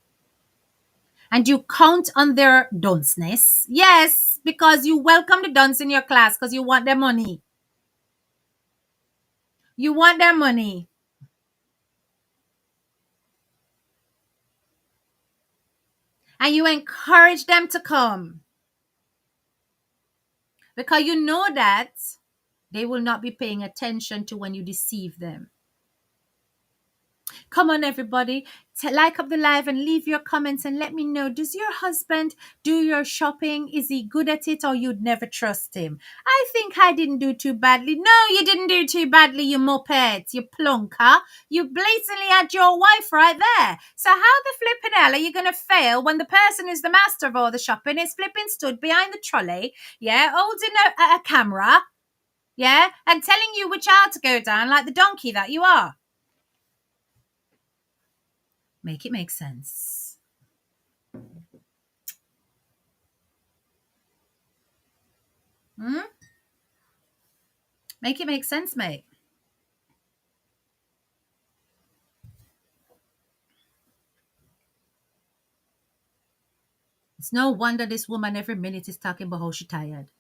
And you count on their dunceness. Yes, because you welcome the dunce in your class because you want their money. You want their money. And you encourage them to come because you know that they will not be paying attention to when you deceive them. Come on, everybody. Like up the live and leave your comments and let me know. Does your husband do your shopping? Is he good at it or you'd never trust him? I think I didn't do too badly. No, you didn't do too badly, you muppet, you plunker. You blatantly had your wife right there. So how the flipping hell are you going to fail when the person who's the master of all the shopping is flipping stood behind the trolley, yeah, holding a camera, yeah, and telling you which aisle to go down like the donkey that you are? Make it make sense. Hmm? Make it make sense, mate. It's no wonder this woman every minute is talking about how she's tired.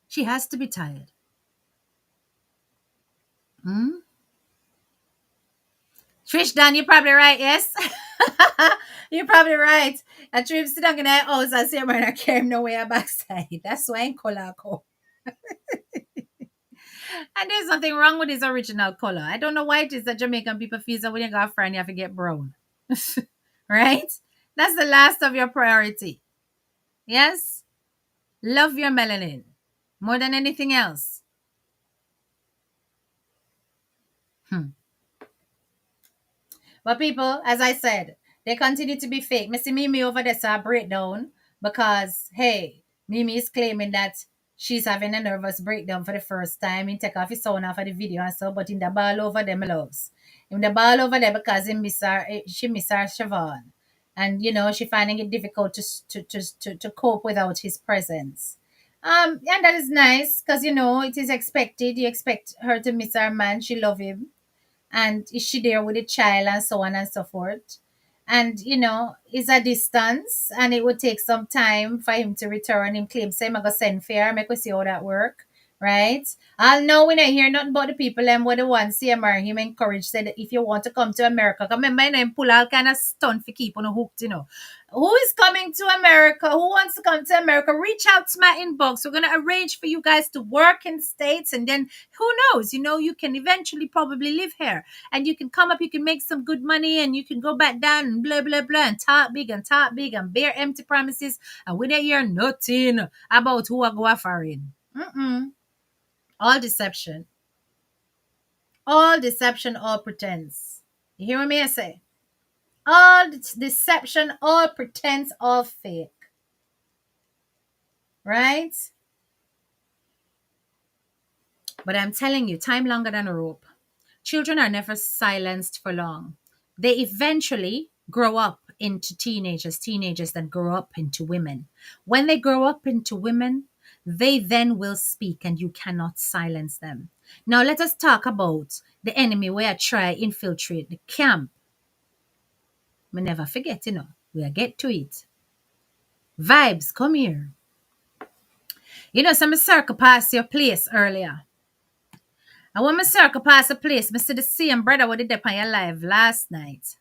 She has to be tired. Hmm? Trish Dan, you're probably right, yes? You're probably right. A trip sit down in that house and say, man, I came nowhere backside. That's why I'm color. And there's nothing wrong with his original color. I don't know why it is that Jamaican people feel that when you got a friend, you have to get brown. Right? That's the last of your priority. Yes? Love your melanin more than anything else. Hmm. But people, as I said, they continue to be fake. Missy Mimi over there saw a breakdown because, hey, Mimi is claiming that she's having a nervous breakdown for the first time. He take off his sound off of the video and so, but in the ball over them loves. In the ball over there because she miss her Siobhan. And, she finding it difficult to cope without his presence. And that is nice because, it is expected. You expect her to miss her man. She love him, and is she there with the child and so on and so forth. And it's a distance and it would take some time for him to return. Him claim say I'm gonna send fare, make we see how that work, right? I'll know when I hear nothing about the people and what the ones CMR him encourage said that if you want to come to America, come remember him pull all kind of stunt for keep on a hooked. Who is coming to America? Who wants to come to America? Reach out to my inbox. We're gonna arrange for you guys to work in the States, and then who knows? You can eventually probably live here, and you can come up, you can make some good money, and you can go back down and blah blah blah and talk big and bear empty promises, and we don't hear nothing about who are going foreign. All deception, all pretense. You hear what me I say? All deception, all pretense, all fake. Right? But I'm telling you, time longer than a rope. Children are never silenced for long. They eventually grow up into teenagers that grow up into women. When they grow up into women, they then will speak and you cannot silence them. Now let us talk about the enemy where I try infiltrate the camp. We never forget, we'll get to it. Vibes, come here. Some circle past your place earlier. And when I circle past the place, I see the same brother what did up on your live last night.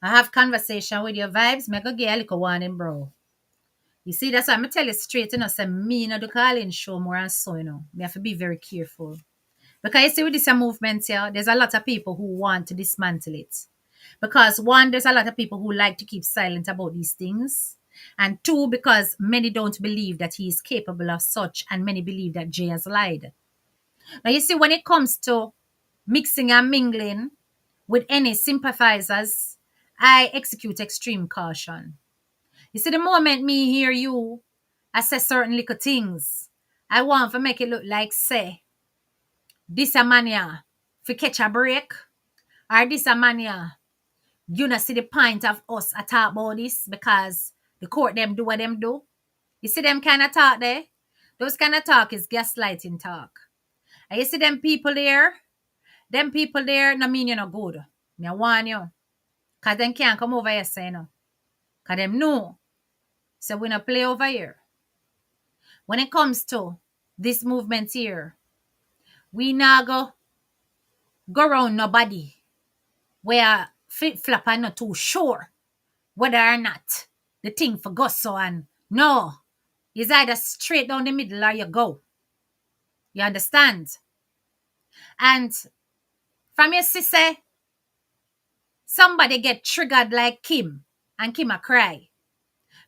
I have conversation with your vibes, me go get a little warning, bro. You see, that's why I'm tell you straight, say me no do calling show more and so, Me have to be very careful. Because you see with this movement here, there's a lot of people who want to dismantle it. Because one, there's a lot of people who like to keep silent about these things. And two, because many don't believe that he is capable of such, and many believe that Jay has lied. Now, you see, when it comes to mixing and mingling with any sympathizers, I execute extreme caution. You see, the moment me hear you, I say certain little things. I want to make it look like, say, this a mania for catch a break, or this a mania, you not see the point of us a talk about this because the court them do what them do. You see them kind of talk there? Those kind of talk is gaslighting talk. And you see them people there? Them people there no mean you no good. Me warn you. Because them can't come over here say no. Because them know. So we no play over here. When it comes to this movement here, we now go go around nobody where flip-flop are not too sure whether or not the thing for go so and no. It's either straight down the middle or you go. You understand? And from your sister, somebody get triggered like Kim and Kim a cry.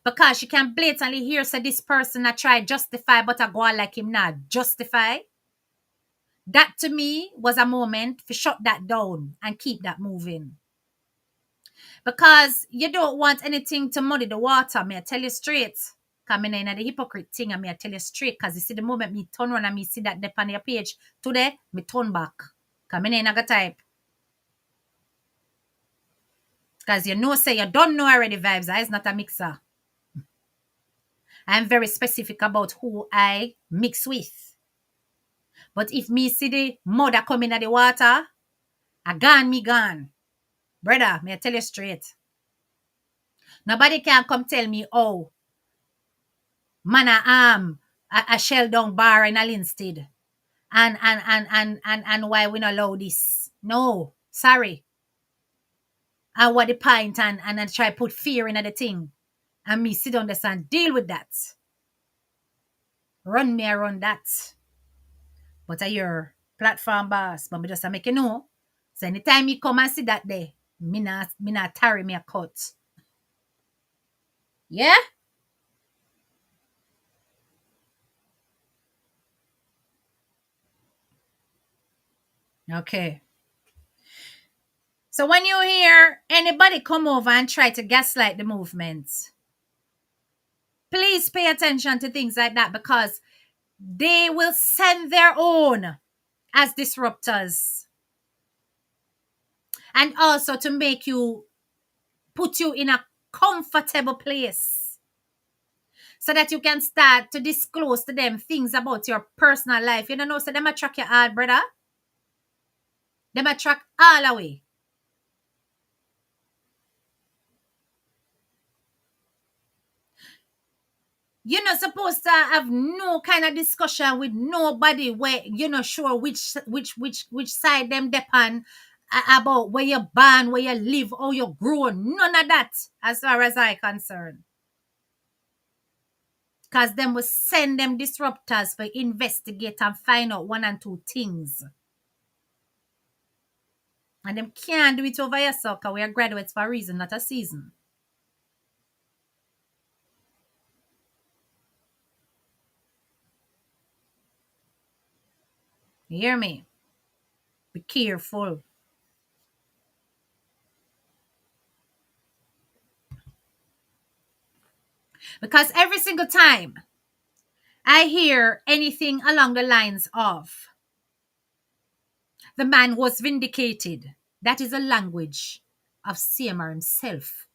Because she can blatantly hear say this person a try justify but a go on like him not justify. That to me was a moment to shut that down and keep that moving. Because you don't want anything to muddy the water. Me I tell you straight. Because I in the hypocrite thing and me I tell you straight. Because you see the moment me turn around and me see that dep on your page. Today, me turn back. Because I in a type. Because you know say you don't know already vibes. I is not a mixer. I'm very specific about who I mix with. But if me see the mother coming at the water, I gone, me gone. Brother, me I tell you straight. Nobody can come tell me, oh, man a shell down bar in a Linstead. And why we not allow this. No, sorry. And what the point and I try put fear in the thing. And me sit down there and deal with that. Run me around that. But I your platform boss, but me just make you know. So anytime you come and see that day, me not tarry me a cut. Yeah? Okay. So when you hear anybody come over and try to gaslight the movement, please pay attention to things like that because they will send their own as disruptors. And also to make you, put you in a comfortable place so that you can start to disclose to them things about your personal life. You don't know, so them attract your hard, brother. Them attract all away. You're not supposed to have no kind of discussion with nobody where you're not sure which side them depend about where you're born, where you live, how you grow. None of that, as far as I concerned. Because them will send them disruptors for investigate and find out one and two things. And them can't do it over yourself because we are graduates for a reason, not a season. You hear me? Be careful. Because every single time I hear anything along the lines of the man was vindicated, that is a language of Seymour himself.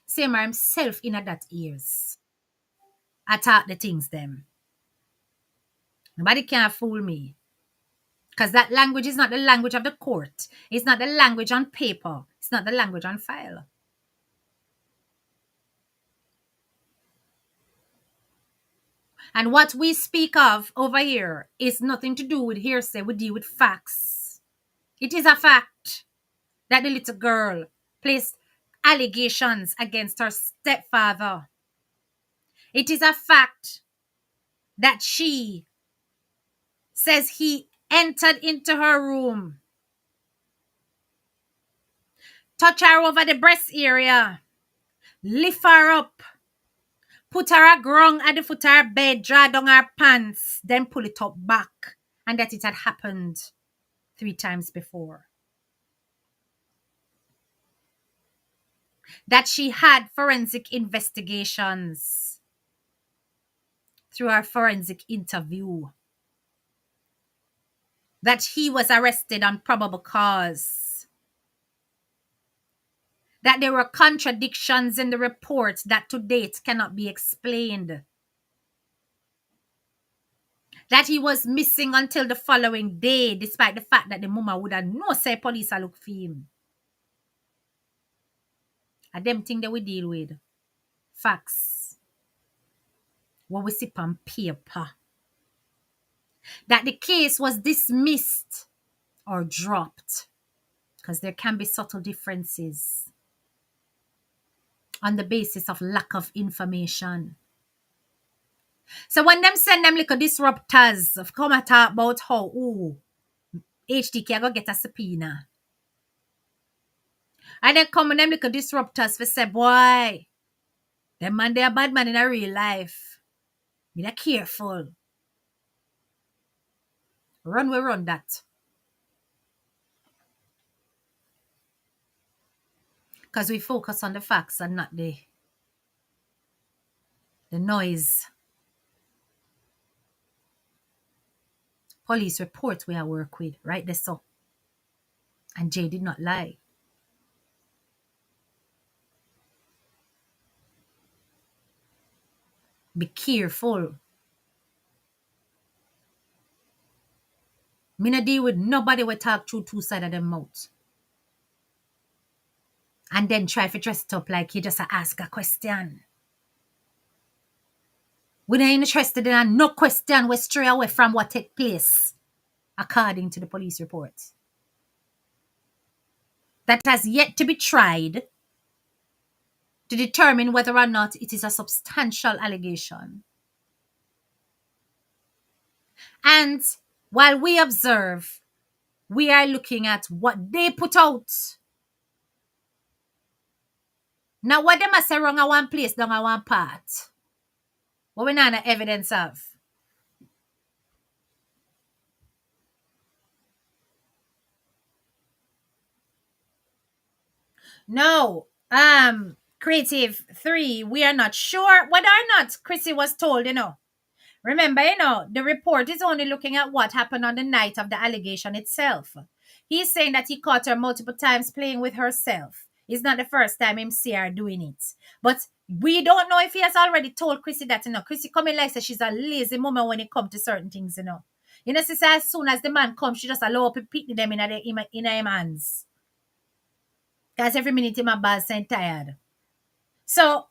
Seymour himself in that ears. Attack the things them. Nobody can fool me. Because that language is not the language of the court. It's not the language on paper. It's not the language on file. And what we speak of over here is nothing to do with hearsay. We deal with facts. It is a fact that the little girl placed allegations against her stepfather. It is a fact that she says he entered into her room, touch her over the breast area, lift her up, put her ground at the foot of her bed, draw down her pants, then pull it up back, and that it had happened 3 times before. That she had forensic investigations through her forensic interview. That he was arrested on probable cause. That there were contradictions in the report that to date cannot be explained. That he was missing until the following day, despite the fact that the mama would have no say police a look for him. And them thing that we deal with. Facts. What we see on paper. That the case was dismissed or dropped, because there can be subtle differences on the basis of lack of information. So when them send them little disruptors of come and talk about how, HDK go get a subpoena. And then come and them little disruptors for say, boy, them man they a bad man in a real life. Be that careful. Run we run that. Because we focus on the facts and not the noise. Police report we are work with, right there so. And Jay did not lie. Be careful. Me no deal with nobody will talk through two sides of their mouth. And then try to dress it up like you just ask a question. We ain't interested in no question. We stray away from what take place, according to the police report. That has yet to be tried to determine whether or not it is a substantial allegation. And while we observe, we are looking at what they put out. Now, what they must say wrong at one place, down at one part. What we not have evidence of. No. Creative 3, we are not sure whether or not Crissy was told, Remember, the report is only looking at what happened on the night of the allegation itself. He's saying that he caught her multiple times playing with herself. It's not the first time him see her doing it. But we don't know if he has already told Crissy that, Crissy coming like say she's a lazy woman when it comes to certain things, she say as soon as the man comes, she just allow up to pick them in her hands. Because every minute him a buzz and tired. So,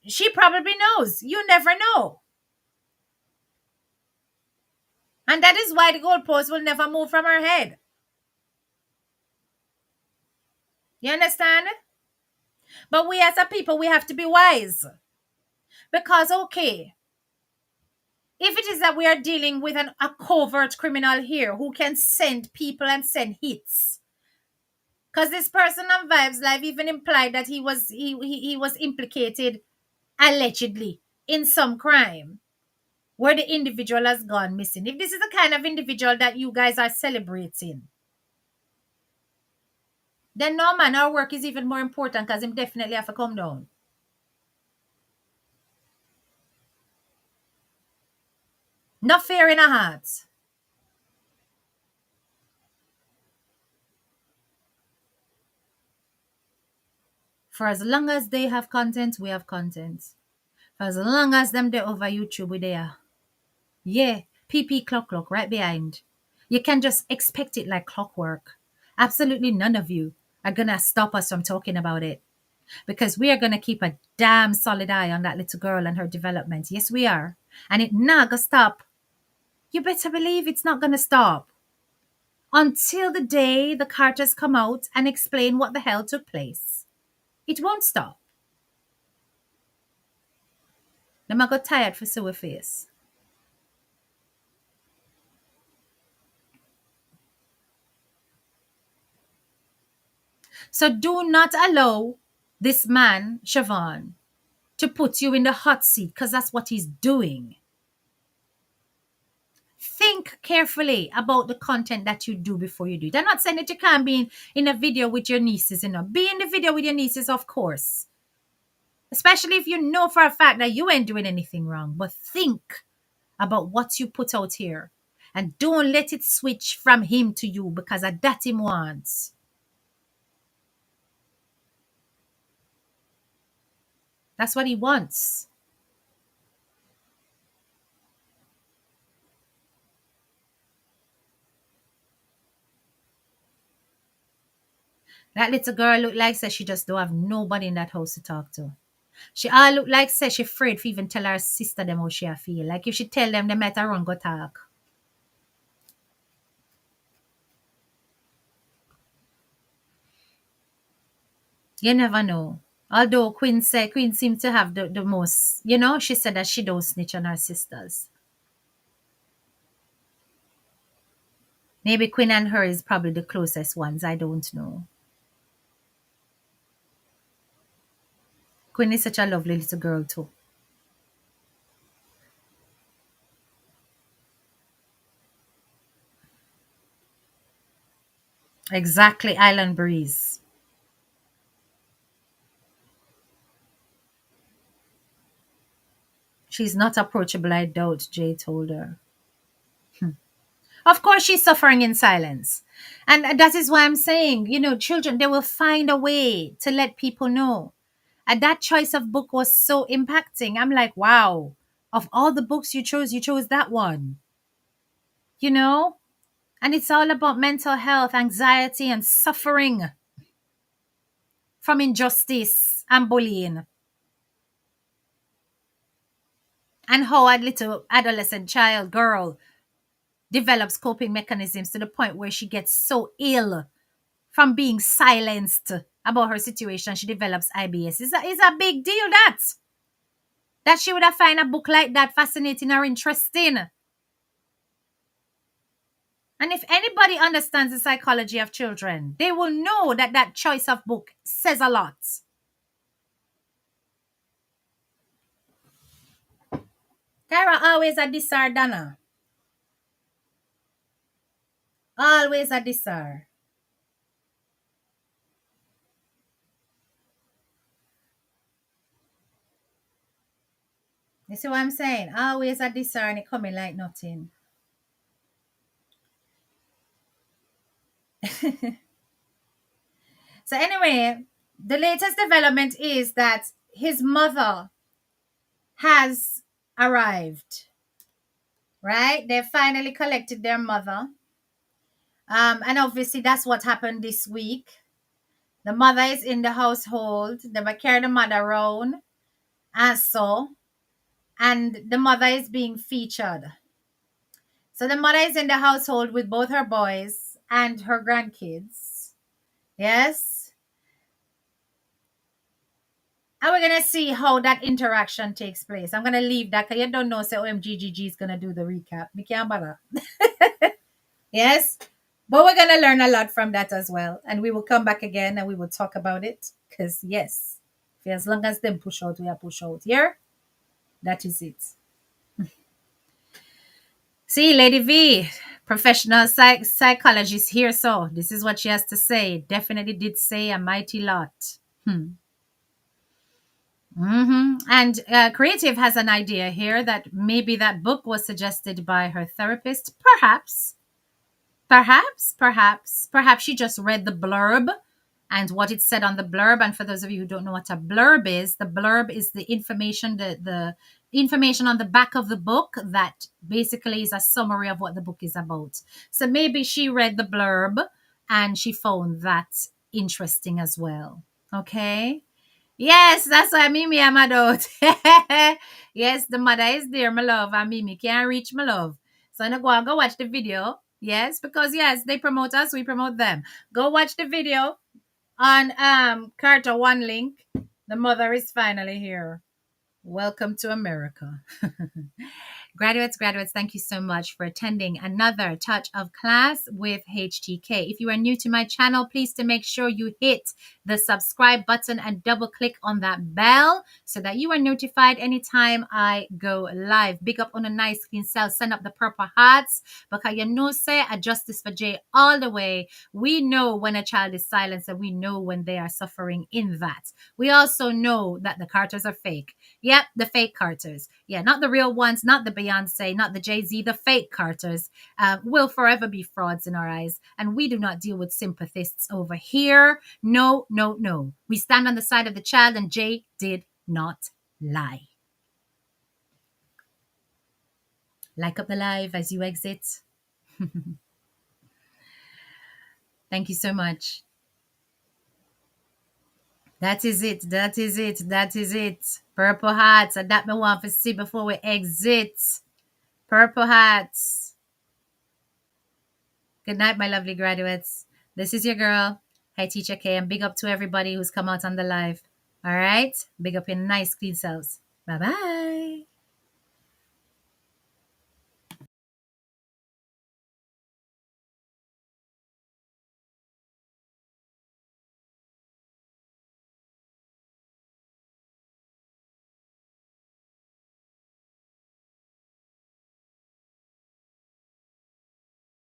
she probably knows. You never know. And that is why the goalpost will never move from her head. You understand? But we as a people, we have to be wise. Because, okay, if it is that we are dealing with a covert criminal here who can send people and send hits, because this person on Vibes Live even implied that he was implicated allegedly in some crime where the individual has gone missing. If this is the kind of individual that you guys are celebrating, then no man, our work is even more important because him definitely have to come down. No fear in our hearts. For as long as they have content, we have content. For as long as them they over YouTube, we there. Yeah, PP clock right behind. You can just expect it like clockwork. Absolutely none of you are going to stop us from talking about it. Because we are going to keep a damn solid eye on that little girl and her development. Yes, we are. And it not going to stop. You better believe it's not going to stop. Until the day the Carters come out and explain what the hell took place. It won't stop. Them I got tired for sewer face. So do not allow this man, Siobhan, to put you in the hot seat because that's what he's doing. Think carefully about the content that you do before you do it. I'm not saying that you can't be in a video with your nieces, Be in the video with your nieces, of course. Especially if you know for a fact that you ain't doing anything wrong. But think about what you put out here. And don't let it switch from him to you because that him wants. That's what he wants. That little girl look like she just don't have nobody in that house to talk to. She all look like she afraid to even tell her sister them how she feel. Like if she tell them, they might run go talk. You never know. Although Queen seems to have the most, she said that she don't snitch on her sisters. Maybe Queen and her is probably the closest ones. I don't know. Queen is such a lovely little girl too. Exactly, Island Breeze. She's not approachable, I doubt, Jay told her. Of course, she's suffering in silence. And that is why I'm saying, children, they will find a way to let people know. And that choice of book was so impacting. I'm like, wow, of all the books you chose that one, you know? And it's all about mental health, anxiety, and suffering from injustice and bullying. And how a little adolescent child, girl, develops coping mechanisms to the point where she gets so ill from being silenced about her situation. She develops IBS. It's a big deal that she would have find a book like that fascinating or interesting. And if anybody understands the psychology of children, they will know that that choice of book says a lot. Kyra always a disar, Donna. Always a disar. You see what I'm saying? Always a disar and it coming like nothing. So anyway, the latest development is that his mother has arrived. Right? They finally collected their mother. And obviously that's what happened this week. The mother is in the household. They were carrying the mother around. And so, and the mother is being featured. So the mother is in the household with both her boys and her grandkids. Yes. And we're going to see how that interaction takes place. I'm going to leave that because you don't know, so OMGGG is going to do the recap. Me can't bother. Yes. But we're going to learn a lot from that as well. And we will come back again and we will talk about it. Because, yes, for as long as them push out, we are push out. Here, that is it. See, Lady V, professional psychologist here. So this is what she has to say. Definitely did say a mighty lot. And Creative has an idea here that maybe that book was suggested by her therapist. Perhaps she just read the blurb and what it said on the blurb. And for those of you who don't know what a blurb is, the blurb is the information, the information on the back of the book that basically is a summary of what the book is about. So maybe she read the blurb and she found that interesting as well. Okay. Yes, that's why Mimi am adult. Yes, the mother is there, my love, and Mimi can't reach my love. So now go watch the video. Yes, because yes, they promote us, we promote them. Go watch the video on Carter One Link. The mother is finally here. Welcome to America. Graduates, thank you so much for attending another Touch of Class with HTK. If you are new to my channel, please to make sure you hit the subscribe button and double click on that bell so that you are notified anytime I go live. Big up on a nice clean cell. Send up the purple hearts because you know say a justice for Jay all the way. We know when a child is silenced and we know when they are suffering in that. We also know that the Carters are fake. Yep, the fake Carters. Yeah, not the real ones, not the Beyonce, not the Jay-Z, the fake Carters will forever be frauds in our eyes. And we do not deal with sympathists over here. No, no, no. We stand on the side of the child and Jay did not lie. Like up the live as you exit. Thank you so much. That is it. That is it. That is it. Purple hats. And that me want to see before we exit. Purple hats. Good night, my lovely graduates. This is your girl, Hi, Teacher K, and big up to everybody who's come out on the live. All right? Big up your nice, clean selves. Bye bye.